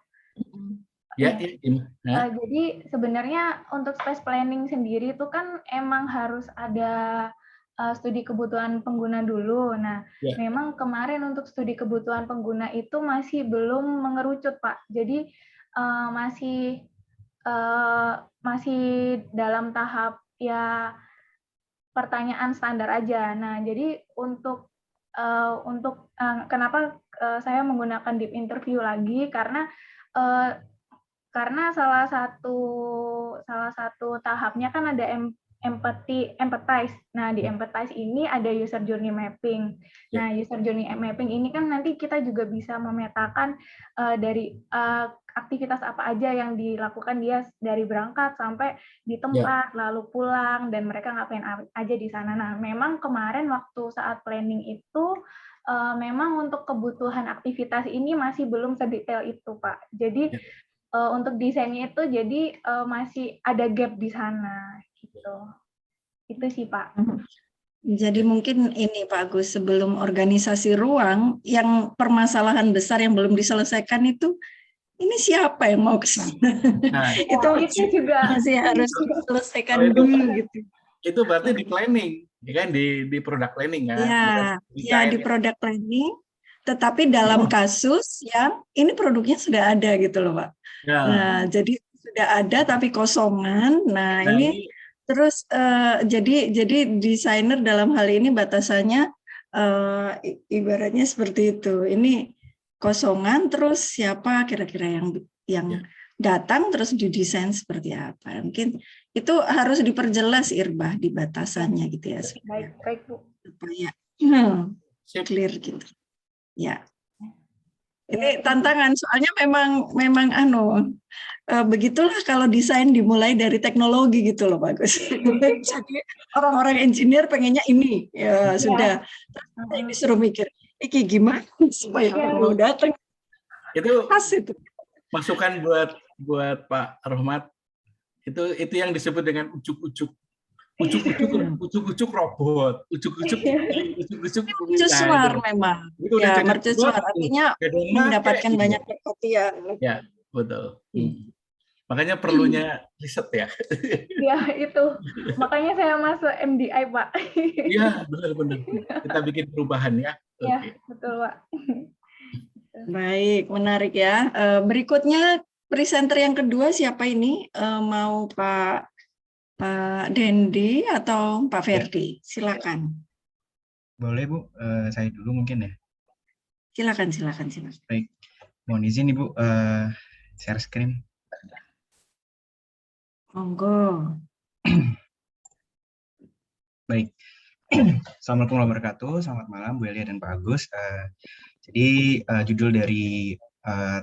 Jadi sebenarnya untuk space planning sendiri itu kan emang harus ada studi kebutuhan pengguna dulu. Nah, memang kemarin untuk studi kebutuhan pengguna itu masih belum mengerucut, Pak. Jadi masih dalam tahap ya pertanyaan standar aja. Nah, jadi untuk kenapa saya menggunakan deep interview lagi karena salah satu tahapnya kan ada empathize. Nah, di empathize ini ada user journey mapping. Nah, user journey mapping ini kan nanti kita juga bisa memetakan dari aktivitas apa aja yang dilakukan dia dari berangkat sampai di tempat, lalu pulang, dan mereka ngapain aja di sana. Nah, memang kemarin waktu saat planning itu memang untuk kebutuhan aktivitas ini masih belum sedetail itu, Pak. Jadi untuk desainnya itu jadi masih ada gap di sana gitu. Itu sih Pak. Jadi mungkin ini Pak Agus, sebelum organisasi ruang yang permasalahan besar yang belum diselesaikan itu, ini siapa yang mau ke sana? Itu juga masih harus diselesaikan dulu gitu. Itu berarti di planning, ya kan, di product planning kan? Ya di product planning. Tetapi dalam kasus yang ini produknya sudah ada gitu loh Pak. Nah, jadi sudah ada tapi kosongan. Nah, ini terus jadi desainer dalam hal ini batasannya ibaratnya seperti itu. Ini kosongan, terus siapa kira-kira yang datang terus didesain seperti apa. Mungkin itu harus diperjelas Irbah di batasannya gitu ya. Baik Bu. Supaya clear gitu. Ya. Ini tantangan soalnya memang begitulah kalau desain dimulai dari teknologi gitu loh bagus. Jadi orang-orang engineer pengennya ini ya sudah. Ini disuruh mikir ini gimana supaya orang mau datang. Itu masukan buat Pak Rohmat. Itu yang disebut dengan ujuk-ujuk robot, ujuk-ujuk mercusuar memang. Ya, mercusuar artinya mendapatkan banyak perhatian. Ya, betul. Makanya perlunya riset ya. Ya, itu. Makanya saya masuk MDI, Pak. Iya, benar-benar. Kita bikin perubahan ya. Ya, betul, Pak. Baik, menarik ya. Berikutnya presenter yang kedua siapa ini? Mau Pak Dendi atau Pak Ferdi? Silakan. Boleh Bu, saya dulu mungkin ya. Silakan. Baik, mohon izin Ibu share screen. Monggo. Baik, Assalamualaikum warahmatullahi wabarakatuh. Selamat malam Bu Elia dan Pak Agus. Jadi judul dari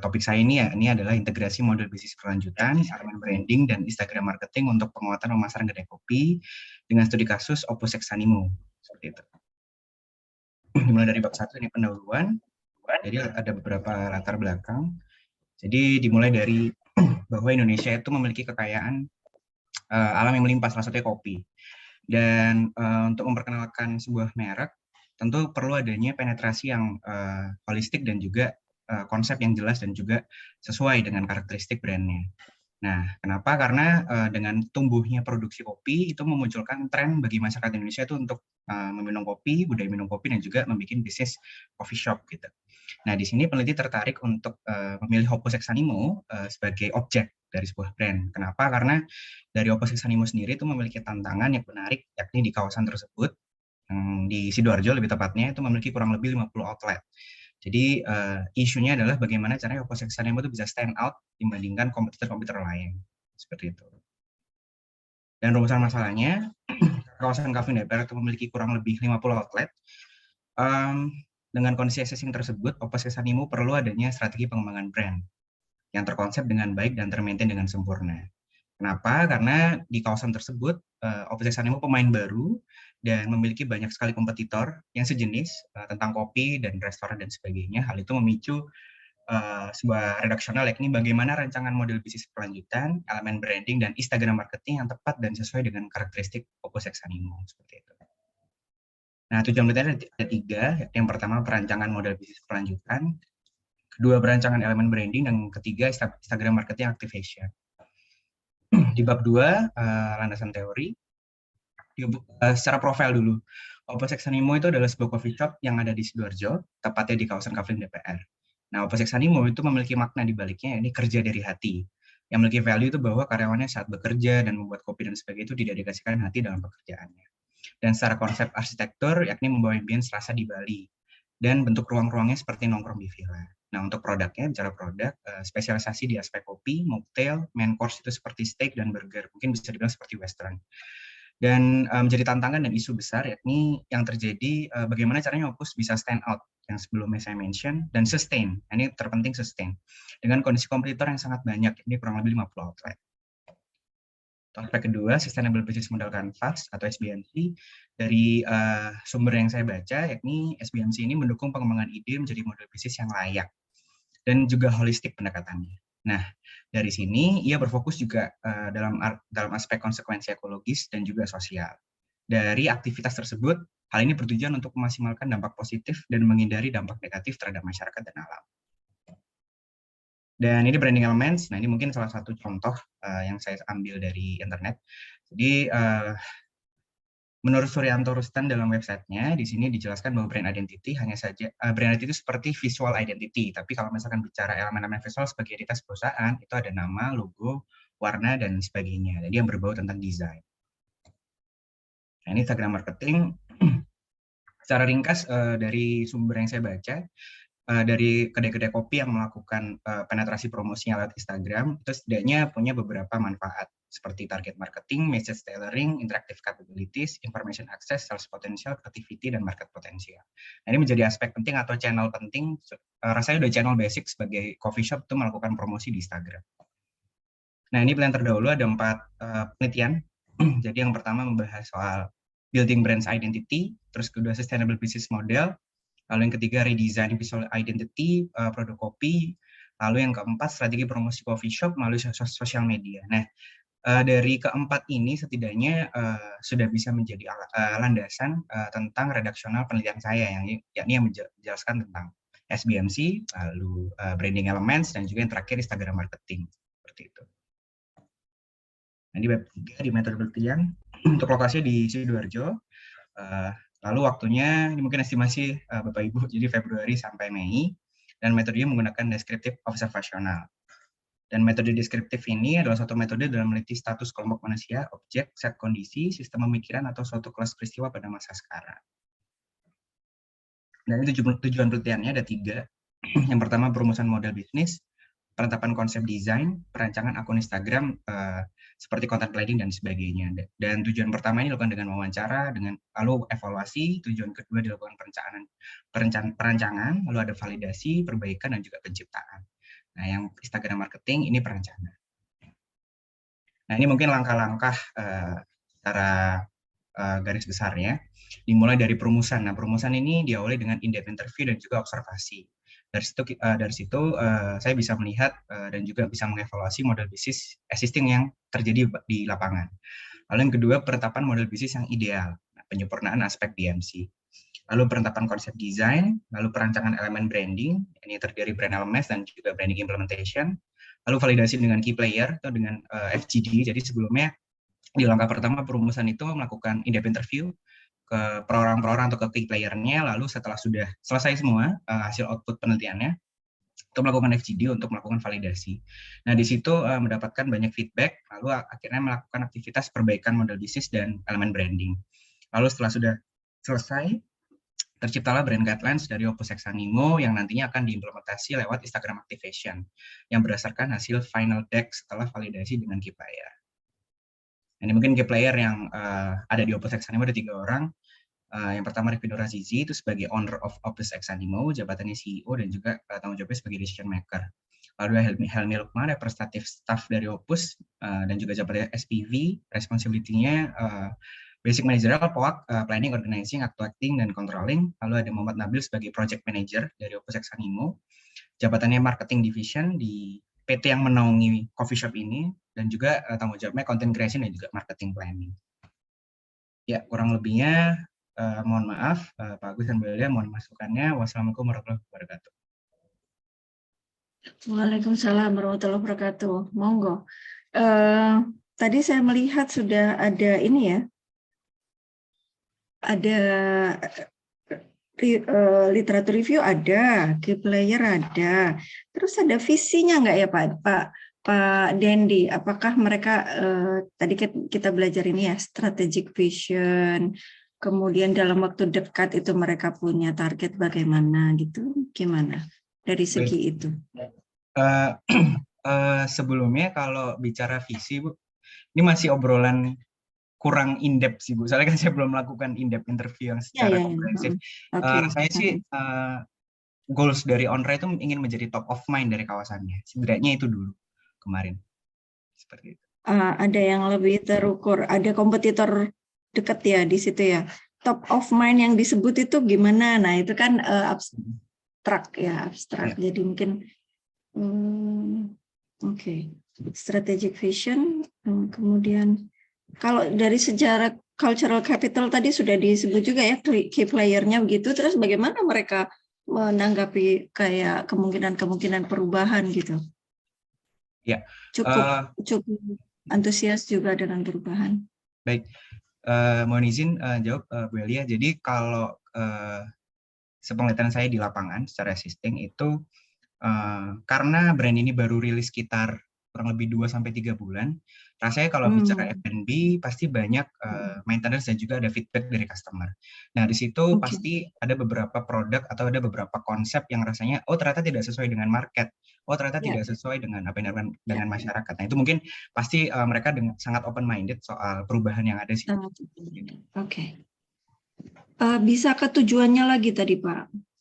topik saya ini adalah integrasi model bisnis berkelanjutan, elemen branding dan Instagram marketing untuk penguatan pemasaran kedai kopi dengan studi kasus Opus Ex Animo. Seperti itu. Dimulai dari bab 1 ini pendahuluan. Jadi ada beberapa latar belakang. Jadi dimulai dari bahwa Indonesia itu memiliki kekayaan alam yang melimpah, salah satunya kopi. Dan untuk memperkenalkan sebuah merek, tentu perlu adanya penetrasi yang holistik dan juga konsep yang jelas dan juga sesuai dengan karakteristik brandnya. Nah, kenapa? Karena dengan tumbuhnya produksi kopi itu memunculkan tren bagi masyarakat Indonesia itu untuk meminum kopi, budaya minum kopi, dan juga membuat bisnis coffee shop gitu. Nah, di sini peneliti tertarik untuk memilih Opus Ex Animo sebagai objek dari sebuah brand. Kenapa? Karena dari Opus Ex Animo sendiri itu memiliki tantangan yang menarik, yakni di kawasan tersebut, di Sidoarjo lebih tepatnya, itu memiliki kurang lebih 50 outlet. Jadi isunya adalah bagaimana caranya Opus Ex Animo itu bisa stand out dibandingkan kompetitor-kompetitor lain. Seperti itu. Dan rumusan masalahnya, kawasan Calvin DPR itu memiliki kurang lebih 50 outlet. Dengan kondisi existing tersebut, Opus Ex Animo perlu adanya strategi pengembangan brand yang terkonsep dengan baik dan termaintain dengan sempurna. Kenapa? Karena di kawasan tersebut, Opus Ex Animo pemain baru dan memiliki banyak sekali kompetitor yang sejenis tentang kopi dan restoran dan sebagainya. Hal itu memicu sebuah redaksional, yakni bagaimana rancangan model bisnis berkelanjutan, elemen branding, dan Instagram marketing yang tepat dan sesuai dengan karakteristik Opus Ex Animo. Seperti itu. Nah, tujuan penelitian ada 3. Yang pertama, perancangan model bisnis berkelanjutan. Kedua, perancangan elemen branding. Dan ketiga, Instagram marketing activation. Di bab 2, landasan teori. Secara profil dulu. Opus Ex Animo itu adalah sebuah coffee shop yang ada di Sidoarjo, tepatnya di kawasan Kavling DPR. Nah, Opus Ex Animo itu memiliki makna di baliknya, ini kerja dari hati. Yang memiliki value itu bahwa karyawannya saat bekerja dan membuat kopi dan sebagainya itu didedikasikan hati dalam pekerjaannya. Dan secara konsep arsitektur, yakni membawa ambience rasa di Bali. Dan bentuk ruang-ruangnya seperti nongkrong di villa. Nah, untuk produknya, bicara produk, spesialisasi di aspek kopi, mocktail, main course itu seperti steak dan burger. Mungkin bisa dibilang seperti western. Dan menjadi tantangan dan isu besar, yakni yang terjadi bagaimana caranya Opus bisa stand out, yang sebelumnya saya mention, dan sustain. Nah, ini terpenting sustain. Dengan kondisi kompetitor yang sangat banyak, ini kurang lebih 50 outlet. Topik kedua, Sustainable Business Model Canvas atau SBMC. Dari sumber yang saya baca, yakni SBMC ini mendukung pengembangan ide menjadi model bisnis yang layak dan juga holistik pendekatannya. Nah, dari sini ia berfokus juga dalam aspek konsekuensi ekologis dan juga sosial. Dari aktivitas tersebut, hal ini bertujuan untuk memaksimalkan dampak positif dan menghindari dampak negatif terhadap masyarakat dan alam. Dan ini branding elements. Nah, ini mungkin salah satu contoh yang saya ambil dari internet. Jadi menurut Suryanto Rustan dalam websitenya, di sini dijelaskan bahwa brand identity hanya saja brand identity seperti visual identity. Tapi kalau misalkan bicara elemen-elemen visual sebagai identitas perusahaan, itu ada nama, logo, warna, dan sebagainya. Jadi yang berbau tentang desain. Nah, ini Instagram marketing. Secara ringkas dari sumber yang saya baca, dari kedai-kedai kopi yang melakukan penetrasi promosinya lewat Instagram, itu setidaknya punya beberapa manfaat, seperti target marketing, message tailoring, interactive capabilities, information access, sales potential, creativity, dan market potential. Nah, ini menjadi aspek penting atau channel penting, rasanya udah channel basic sebagai coffee shop itu melakukan promosi di Instagram. Nah, ini plan terdahulu ada 4 penelitian. Jadi yang pertama membahas soal building brands identity, terus kedua sustainable business model, lalu yang ketiga redesign visual identity produk kopi, lalu yang keempat strategi promosi coffee shop melalui sosial media. Nah, dari keempat ini setidaknya sudah bisa menjadi landasan tentang redaksional penelitian saya, yakni yang menjelaskan tentang SBMC, lalu branding elements, dan juga yang terakhir Instagram marketing. Seperti itu. Nah, di web 3 di metode penelitian untuk lokasinya di Sidoarjo. Lalu waktunya ini mungkin estimasi Bapak Ibu, jadi Februari sampai Mei, dan metodenya menggunakan deskriptif observasional. Dan metode deskriptif ini adalah suatu metode dalam meneliti status kelompok manusia, objek, set kondisi, sistem pemikiran, atau suatu kelas peristiwa pada masa sekarang. Dan itu tujuan penelitiannya ada 3. Yang pertama perumusan model bisnis, penetapan konsep desain, perancangan akun Instagram seperti content planning dan sebagainya. Dan tujuan pertama ini dilakukan dengan wawancara, lalu evaluasi. Tujuan kedua dilakukan perancangan, lalu ada validasi, perbaikan, dan juga penciptaan. Nah, yang Instagram marketing ini perancangan. Nah, ini mungkin langkah-langkah secara garis besarnya. Dimulai dari perumusan. Nah, perumusan ini diawali dengan in-depth interview dan juga observasi. Dari situ saya bisa melihat dan juga bisa mengevaluasi model bisnis existing yang terjadi di lapangan. Lalu yang kedua, penetapan model bisnis yang ideal, penyempurnaan aspek BMC. Lalu penetapan konsep desain, lalu perancangan elemen branding, ini terdiri brand LMS dan juga branding implementation. Lalu validasi dengan key player atau dengan FGD. Jadi sebelumnya di langkah pertama perumusan itu melakukan in-depth interview ke per-orang atau ke key player-nya, lalu setelah sudah selesai semua hasil output penelitiannya, itu melakukan FGD untuk melakukan validasi. Nah, di situ mendapatkan banyak feedback, lalu akhirnya melakukan aktivitas perbaikan model bisnis dan elemen branding. Lalu setelah sudah selesai, terciptalah brand guidelines dari Opus Hexanimo yang nantinya akan diimplementasi lewat Instagram Activation yang berdasarkan hasil final deck setelah validasi dengan key player. Ini mungkin key player yang ada di Opus Hexanimo ada 3 orang. Yang pertama Revino Razizi itu sebagai owner of Opus Hexanimo, jabatannya CEO dan juga tanggung jawabnya sebagai decision maker. Lalu Helmi Lukman, representative staff dari Opus dan juga jabatannya SPV, responsibility-nya basic managerial, POAK, planning, organizing, acting dan controlling. Lalu ada Muhammad Nabil sebagai project manager dari Opus Hexanimo, jabatannya marketing division di PT yang menaungi coffee shop ini, dan juga tanggung jawabnya content creation dan juga marketing planning. Ya, kurang lebihnya mohon maaf, Pak Agus dan Bu Elia, mohon masukannya. Wassalamualaikum warahmatullahi wabarakatuh. Waalaikumsalam warahmatullahi wabarakatuh. Monggo. Tadi saya melihat sudah ada ini ya, ada literatur review ada, key player ada, terus ada visinya nggak ya Pak Dendi? Apakah mereka tadi kita belajar ini ya strategic vision, kemudian dalam waktu dekat itu mereka punya target bagaimana gitu, gimana dari segi itu? Sebelumnya kalau bicara visi, Bu, ini masih obrolan kurang in-depth sih, Bu. Soalnya kan saya belum melakukan in-depth interview yang secara komprehensif. Rasanya sih goals dari ONRA itu ingin menjadi top of mind dari kawasannya. Setidaknya itu dulu kemarin. Seperti itu. Ada yang lebih terukur, ada kompetitor dekat ya di situ ya. Top of mind yang disebut itu gimana? Nah itu kan abstrak ya, abstrak. Jadi mungkin oke. Strategic vision, kemudian kalau dari sejarah cultural capital tadi sudah disebut juga ya key player-nya begitu. Terus bagaimana mereka menanggapi kayak kemungkinan perubahan gitu? Ya. Cukup antusias juga dengan perubahan. Baik, mohon izin jawab Bu Elia. Jadi kalau sepenglihatan saya di lapangan secara existing itu karena brand ini baru rilis sekitar kurang lebih 2-3 bulan, rasanya kalau bicara F&B pasti banyak maintenance dan juga ada feedback dari customer. Nah, di situ pasti ada beberapa produk atau ada beberapa konsep yang rasanya ternyata tidak sesuai dengan market, ternyata tidak sesuai dengan dengan masyarakat. Nah, itu mungkin pasti mereka sangat open minded soal perubahan yang ada sih. Oke. Bisa ke tujuannya lagi tadi, Pak?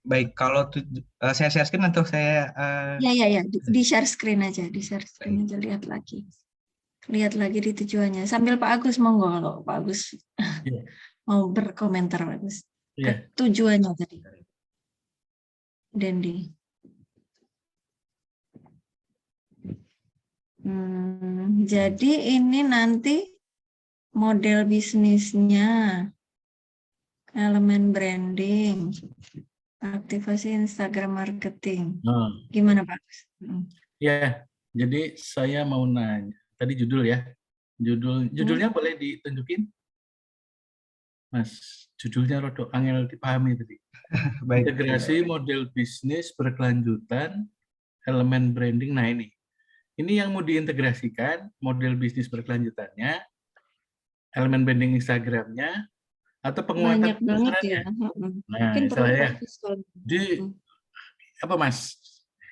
Baik, kalau saya share screen atau saya ya di share screen aja, lihat lagi di tujuannya. Sambil Pak Agus monggo, kalau Pak Agus mau berkomentar, Pak Agus. Tujuannya tadi, Dendi. Jadi ini nanti model bisnisnya, elemen branding, aktivasi Instagram marketing. Gimana Pak? Ya, jadi saya mau nanya. Tadi judul ya. Judulnya boleh ditunjukin? Mas, judulnya rodok angel dipahami tadi. Integrasi model bisnis berkelanjutan, elemen branding. Nah ini yang mau diintegrasikan, model bisnis berkelanjutannya, elemen branding Instagramnya, atau penguatan Banyak banget pemasarannya. ya. Heeh. Nah, Mungkin perlu misalnya ya, fokus kalau di apa Mas?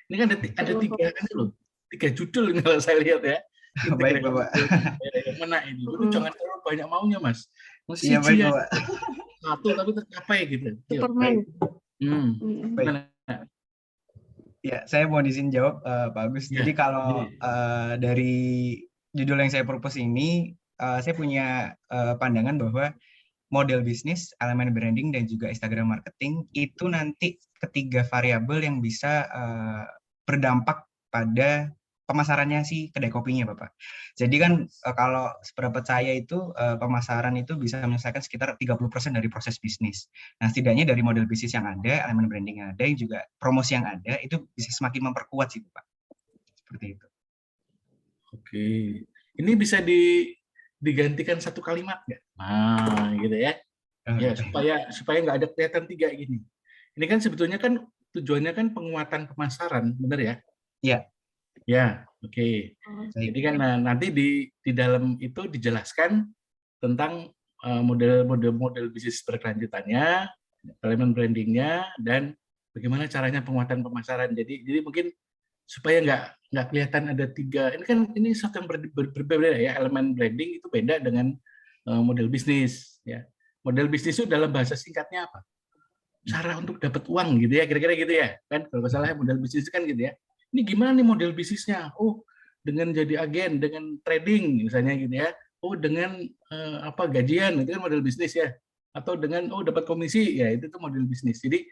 Ini kan ada perlu tiga kan fokus. loh, 3 judul ini kalau saya lihat ya. Ini tiga Baik, Bapak. judul yang mana ini? Lu jangan terlalu banyak maunya Mas. Iya, baik, Siji Bapak. satu tapi tercapai gitu. Yuk. Superman. Baik. Gimana? Ya, saya mau izin jawab, Pak Agus. Ya, Jadi kalau jadi. dari judul yang saya propose ini, saya punya pandangan bahwa model bisnis, elemen branding, dan juga Instagram marketing itu nanti ketiga variabel yang bisa berdampak pada pemasarannya si kedai kopinya, Bapak. Jadi kan kalau sependapat saya itu pemasaran itu bisa menyelesaikan sekitar 30% dari proses bisnis. Nah, setidaknya dari model bisnis yang ada, elemen branding yang ada, yang juga promosi yang ada, itu bisa semakin memperkuat sih, Pak. Seperti itu. Oke. Ini bisa digantikan satu kalimat nggak? Nah, gitu ya. Ya, supaya nggak ada kelihatan tiga gini. Ini kan sebetulnya kan tujuannya kan penguatan pemasaran, benar ya? Iya. Ya, oke. Jadi kan nanti di dalam itu dijelaskan tentang model bisnis berkelanjutannya, elemen brandingnya, dan bagaimana caranya penguatan pemasaran. Jadi mungkin supaya nggak kelihatan ada tiga. Ini kan ini satu yang berbeda ya. Elemen branding itu beda dengan model bisnis. Ya, model bisnis itu dalam bahasa singkatnya apa? Cara untuk dapat uang gitu ya, kira-kira gitu ya. Kan kalau nggak salah model bisnis kan gitu ya. Ini gimana nih model bisnisnya? Oh, dengan jadi agen, dengan trading misalnya gitu ya. Oh, dengan gajian, itu kan model bisnis ya. Atau dengan dapat komisi, ya itu tuh model bisnis. Jadi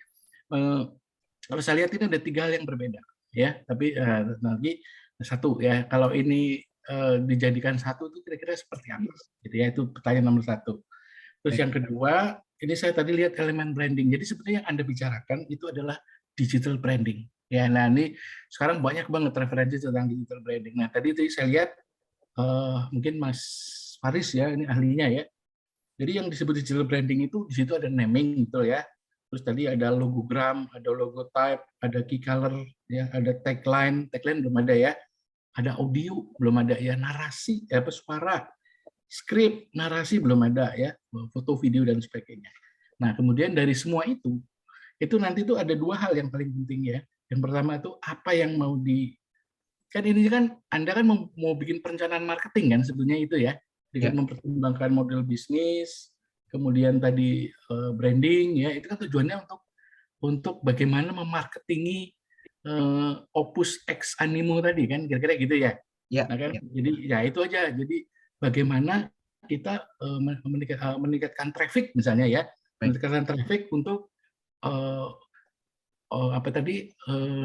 kalau saya lihat ini ada 3 hal yang berbeda ya. Tapi lagi satu ya, kalau ini dijadikan satu itu kira-kira seperti apa? Gitu ya, itu pertanyaan nomor 1. Terus yang kedua, ini saya tadi lihat elemen branding. Jadi sebenarnya yang Anda bicarakan itu adalah digital branding. Ya, nah ini sekarang banyak banget referensi tentang digital branding. Nah, tadi saya lihat mungkin Mas Faris ya, ini ahlinya ya. Jadi yang disebut digital branding itu di situ ada naming gitu ya. Terus tadi ada logogram, ada logotype, ada key color, ya, ada tagline belum ada ya. Ada audio belum ada ya, narasi, suara, skrip, narasi belum ada ya, foto, video dan sebagainya. Nah, kemudian dari semua itu nanti tuh ada 2 hal yang paling penting ya. Yang pertama itu apa yang mau kan ini kan Anda kan mau bikin perencanaan marketing kan sebetulnya itu ya, dengan mempertimbangkan model bisnis, kemudian tadi branding ya, itu kan tujuannya untuk bagaimana memarketingi Opus X Animo tadi kan, kira-kira gitu ya. Nah kan, jadi ya itu aja. Jadi bagaimana kita meningkatkan traffic misalnya ya, meningkatkan traffic untuk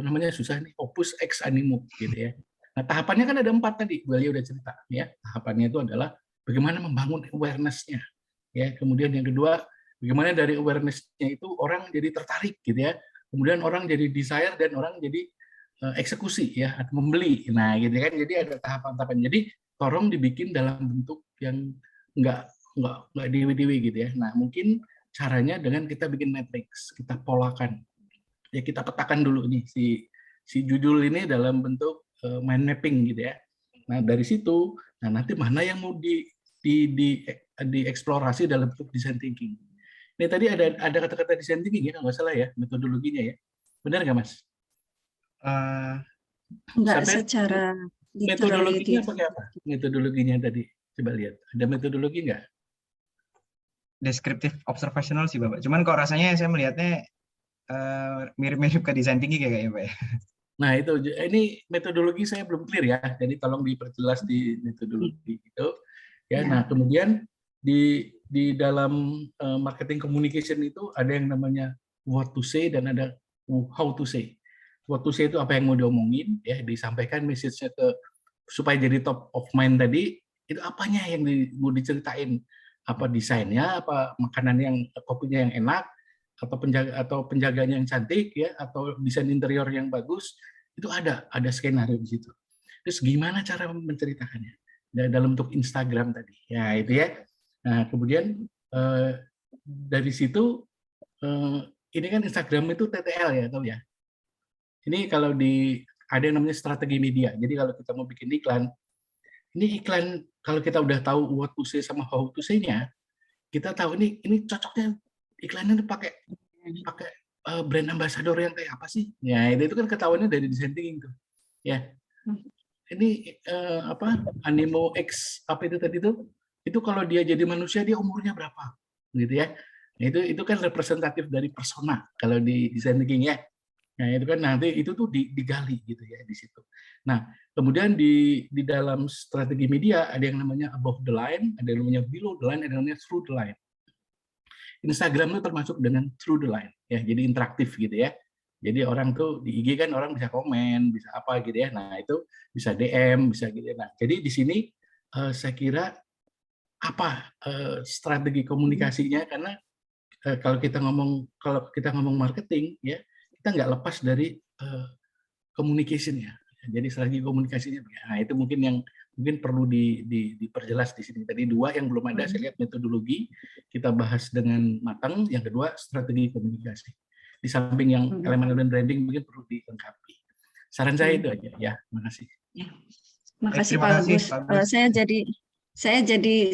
namanya susah nih, Opus X Animo gitu ya. Nah, tahapannya kan ada 4 tadi, Walia udah cerita ya. Tahapannya itu adalah bagaimana membangun awareness-nya ya. Kemudian yang kedua, bagaimana dari awareness-nya itu orang jadi tertarik gitu ya. Kemudian orang jadi desire dan orang jadi eksekusi ya, atau membeli. Nah, gitu kan. Jadi ada tahapan-tahapan. Jadi tolong dibikin dalam bentuk yang nggak dewi-dewi gitu ya. Nah, mungkin caranya dengan kita bikin matrix, kita polakan. Ya kita petakan dulu nih si judul ini dalam bentuk mind mapping gitu ya. Nah dari situ, nah nanti mana yang mau dieksplorasi dalam bentuk design thinking. Ini tadi ada kata-kata design thinking ya, nggak salah ya metodologinya ya, benar nggak Mas? Nggak secara metodologinya pakai apa? Metodologinya tadi coba lihat, ada metodologi nggak? Descriptive observational sih Bapak. Cuman kok rasanya saya melihatnya mirip-mirip ke desain tinggi kayaknya Pak. Nah itu, ini metodologi saya belum clear ya, jadi tolong diperjelas di metodologi itu. Ya, nah kemudian di dalam marketing communication itu ada yang namanya what to say dan ada how to say. What to say itu apa yang mau diomongin, ya disampaikan message-nya supaya jadi top of mind tadi, itu apanya yang mau diceritain, apa desainnya, apa makanan yang kopinya yang enak, atau penjaganya yang cantik ya, atau desain interior yang bagus, itu ada skenario di situ. Terus gimana cara menceritakannya dalam bentuk Instagram tadi ya, itu ya. Nah kemudian dari situ ini kan Instagram itu TTL ya, tahu ya. Ini kalau ada yang namanya strategi media. Jadi kalau kita mau bikin iklan, ini iklan kalau kita udah tahu what to say sama how to say-nya, kita tahu ini cocoknya iklannya pakai brand ambassador yang kayak apa sih? Ya itu kan ketahuannya dari design thinking tuh. Ya, ini Animo X apa itu tadi tuh? Itu kalau dia jadi manusia dia umurnya berapa? Gitu ya. Nah, itu kan representatif dari persona kalau di design thinking ya. Nah, itu kan nanti itu tuh digali gitu ya di situ. Nah, kemudian di dalam strategi media ada yang namanya above the line, ada yang namanya below the line, ada yang namanya through the line. Instagram itu termasuk dengan through the line ya, jadi interaktif gitu ya. Jadi orang tuh di IG kan orang bisa komen, bisa apa gitu ya. Nah, itu bisa DM, bisa gitu ya. Nah, jadi di sini saya kira apa strategi komunikasinya, karena kalau kita ngomong marketing ya, kita nggak lepas dari communication ya. Jadi strategi komunikasinya. Nah, itu mungkin perlu diperjelas di sini. Tadi 2 yang belum ada, saya lihat metodologi kita bahas dengan matang. Yang kedua strategi komunikasi. Di samping yang elemen-elemen branding mungkin perlu dilengkapi. Saran saya itu aja ya. Makasih. Ya. Makasih Terima Pak kasih, Agus. Pak Agus.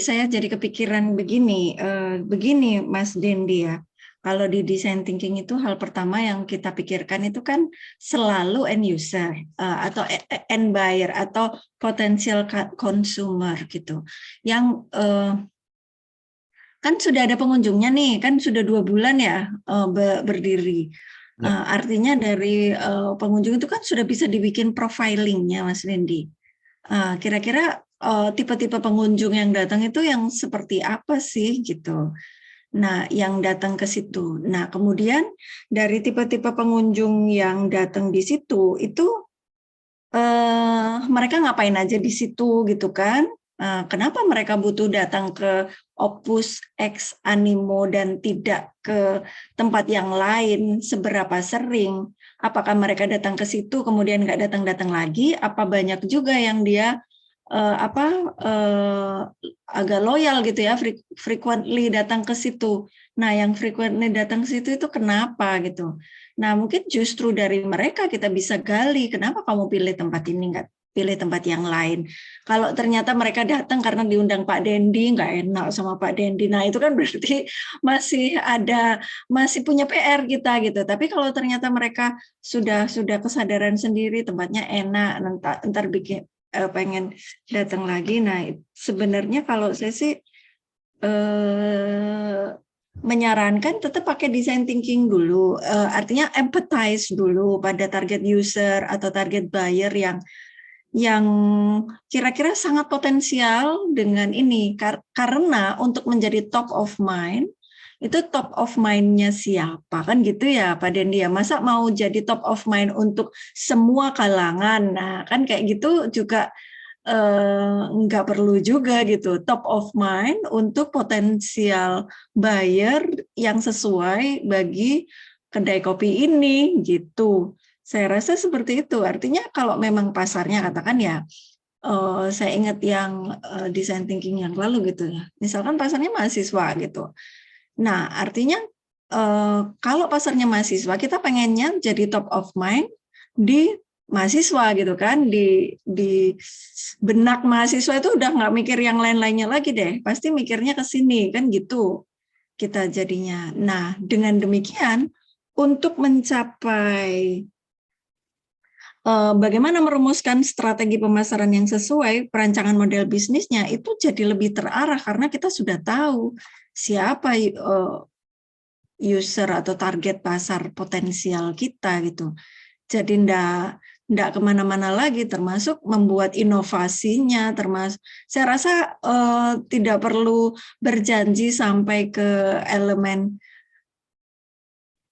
Saya jadi kepikiran begini Mas Dendi ya. Kalau di design thinking itu hal pertama yang kita pikirkan itu kan selalu end user atau end buyer atau potential consumer gitu. Yang kan sudah ada pengunjungnya nih, kan sudah 2 bulan ya berdiri. Artinya dari pengunjung itu kan sudah bisa dibikin profilingnya Mas Dendi. Kira-kira tipe-tipe pengunjung yang datang itu yang seperti apa sih gitu. Nah, yang datang ke situ. Nah, kemudian dari tipe-tipe pengunjung yang datang di situ itu mereka ngapain aja di situ gitu kan? Kenapa mereka butuh datang ke Opus X Animo dan tidak ke tempat yang lain? Seberapa sering? Apakah mereka datang ke situ kemudian nggak datang-datang lagi? Apa banyak juga yang dia agak loyal gitu ya, frequently datang ke situ. Nah, yang frequently datang ke situ itu kenapa gitu. Nah, mungkin justru dari mereka kita bisa gali, kenapa kamu pilih tempat ini, nggak pilih tempat yang lain. Kalau ternyata mereka datang karena diundang Pak Dendi, nggak enak sama Pak Dendi, nah itu kan berarti masih punya PR kita gitu. Tapi kalau ternyata mereka sudah kesadaran sendiri, tempatnya enak, ntar bikin pengen datang lagi. Nah, sebenarnya kalau saya sih menyarankan tetap pakai design thinking dulu, artinya empathize dulu pada target user atau target buyer yang kira-kira sangat potensial dengan ini, karena untuk menjadi top of mind itu top of mind-nya siapa kan gitu ya Pak Dendi ya, masa mau jadi top of mind untuk semua kalangan. Nah kan kayak gitu juga nggak perlu juga gitu, top of mind untuk potensial buyer yang sesuai bagi kedai kopi ini gitu. Saya rasa seperti itu. Artinya kalau memang pasarnya katakan ya, saya ingat yang design thinking yang lalu gitu ya, misalkan pasarnya mahasiswa gitu. Nah, artinya kalau pasarnya mahasiswa, kita pengennya jadi top of mind di mahasiswa gitu kan, di benak mahasiswa itu udah nggak mikir yang lain-lainnya lagi deh, pasti mikirnya ke sini kan gitu kita jadinya. Nah, dengan demikian untuk mencapai bagaimana merumuskan strategi pemasaran yang sesuai, perancangan model bisnisnya itu jadi lebih terarah karena kita sudah tahu siapa user atau target pasar potensial kita gitu. Jadi ndak kemana-mana lagi, termasuk membuat inovasinya, termasuk saya rasa tidak perlu berjanji sampai ke elemen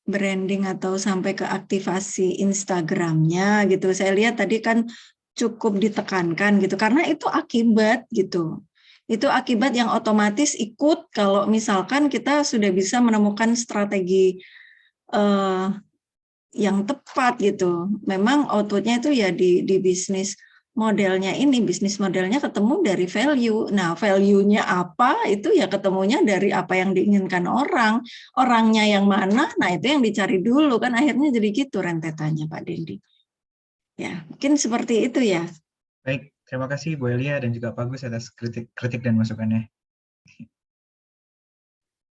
branding atau sampai ke aktivasi Instagramnya gitu. Saya lihat tadi kan cukup ditekankan gitu, karena itu akibat gitu. Itu akibat yang otomatis ikut kalau misalkan kita sudah bisa menemukan strategi yang tepat gitu. Memang outputnya itu ya di bisnis modelnya ini, bisnis modelnya ketemu dari value. Nah, value-nya apa itu ya ketemunya dari apa yang diinginkan orang. Orangnya yang mana, nah itu yang dicari dulu kan, akhirnya jadi gitu rentetannya Pak Dendi. Ya, mungkin seperti itu ya. Baik, terima kasih Bu Elia dan juga Pak Agus atas kritik dan masukannya.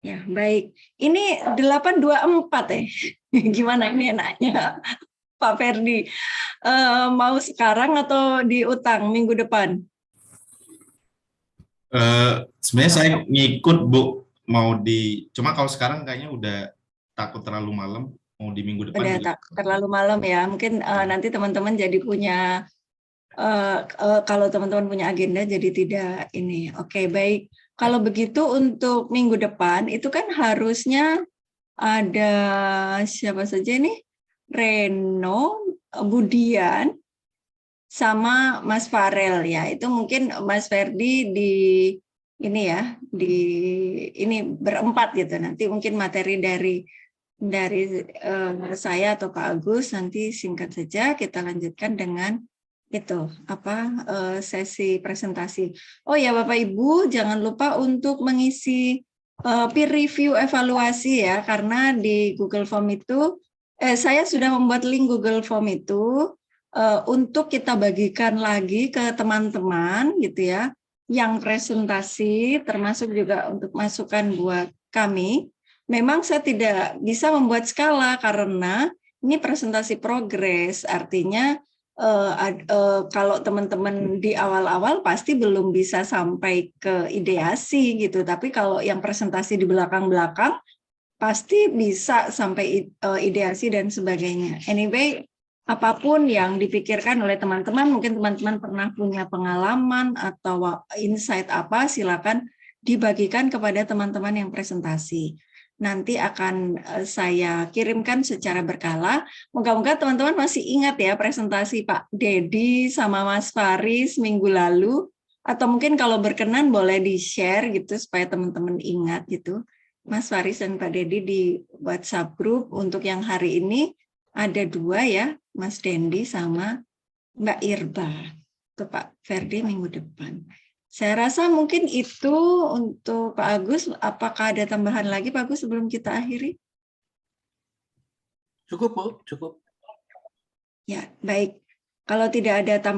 Ya, baik. Ini 824 ya. Gimana ini enaknya, Pak Ferdi? Mau sekarang atau diutang minggu depan? Sebenarnya saya ngikut Bu, cuma kalau sekarang kayaknya udah takut terlalu malam, mau di minggu depan Udah juga. tak terlalu malam ya. Mungkin nanti teman-teman jadi punya kalau teman-teman punya agenda jadi tidak ini. Oke, baik. Kalau begitu untuk minggu depan itu kan harusnya ada siapa saja nih? Reno, Budian, sama Mas Farel ya. Itu mungkin Mas Ferdi di ini ya, di ini berempat gitu. Nanti mungkin materi dari saya atau Pak Agus nanti singkat saja kita lanjutkan dengan itu sesi presentasi. Oh ya Bapak Ibu, jangan lupa untuk mengisi peer review evaluasi ya, karena di Google Form itu saya sudah membuat link Google Form itu untuk kita bagikan lagi ke teman-teman gitu ya, yang presentasi, termasuk juga untuk masukan buat kami. Memang saya tidak bisa membuat skala karena ini presentasi progres, artinya kalau teman-teman di awal-awal pasti belum bisa sampai ke ideasi gitu, tapi kalau yang presentasi di belakang-belakang pasti bisa sampai ideasi dan sebagainya. Anyway, apapun yang dipikirkan oleh teman-teman, mungkin teman-teman pernah punya pengalaman atau insight apa, silakan dibagikan kepada teman-teman yang presentasi. Nanti akan saya kirimkan secara berkala. Moga-moga teman-teman masih ingat ya presentasi Pak Dedi sama Mas Faris minggu lalu. Atau mungkin kalau berkenan boleh di-share gitu supaya teman-teman ingat gitu. Mas Faris dan Pak Dedi di WhatsApp group untuk yang hari ini ada 2 ya, Mas Dendi sama Mbak Irba. Itu Pak Ferdi minggu depan. Saya rasa mungkin itu untuk Pak Agus. Apakah ada tambahan lagi Pak Agus sebelum kita akhiri? Cukup Bu, cukup. Ya, baik. Kalau tidak ada tambahan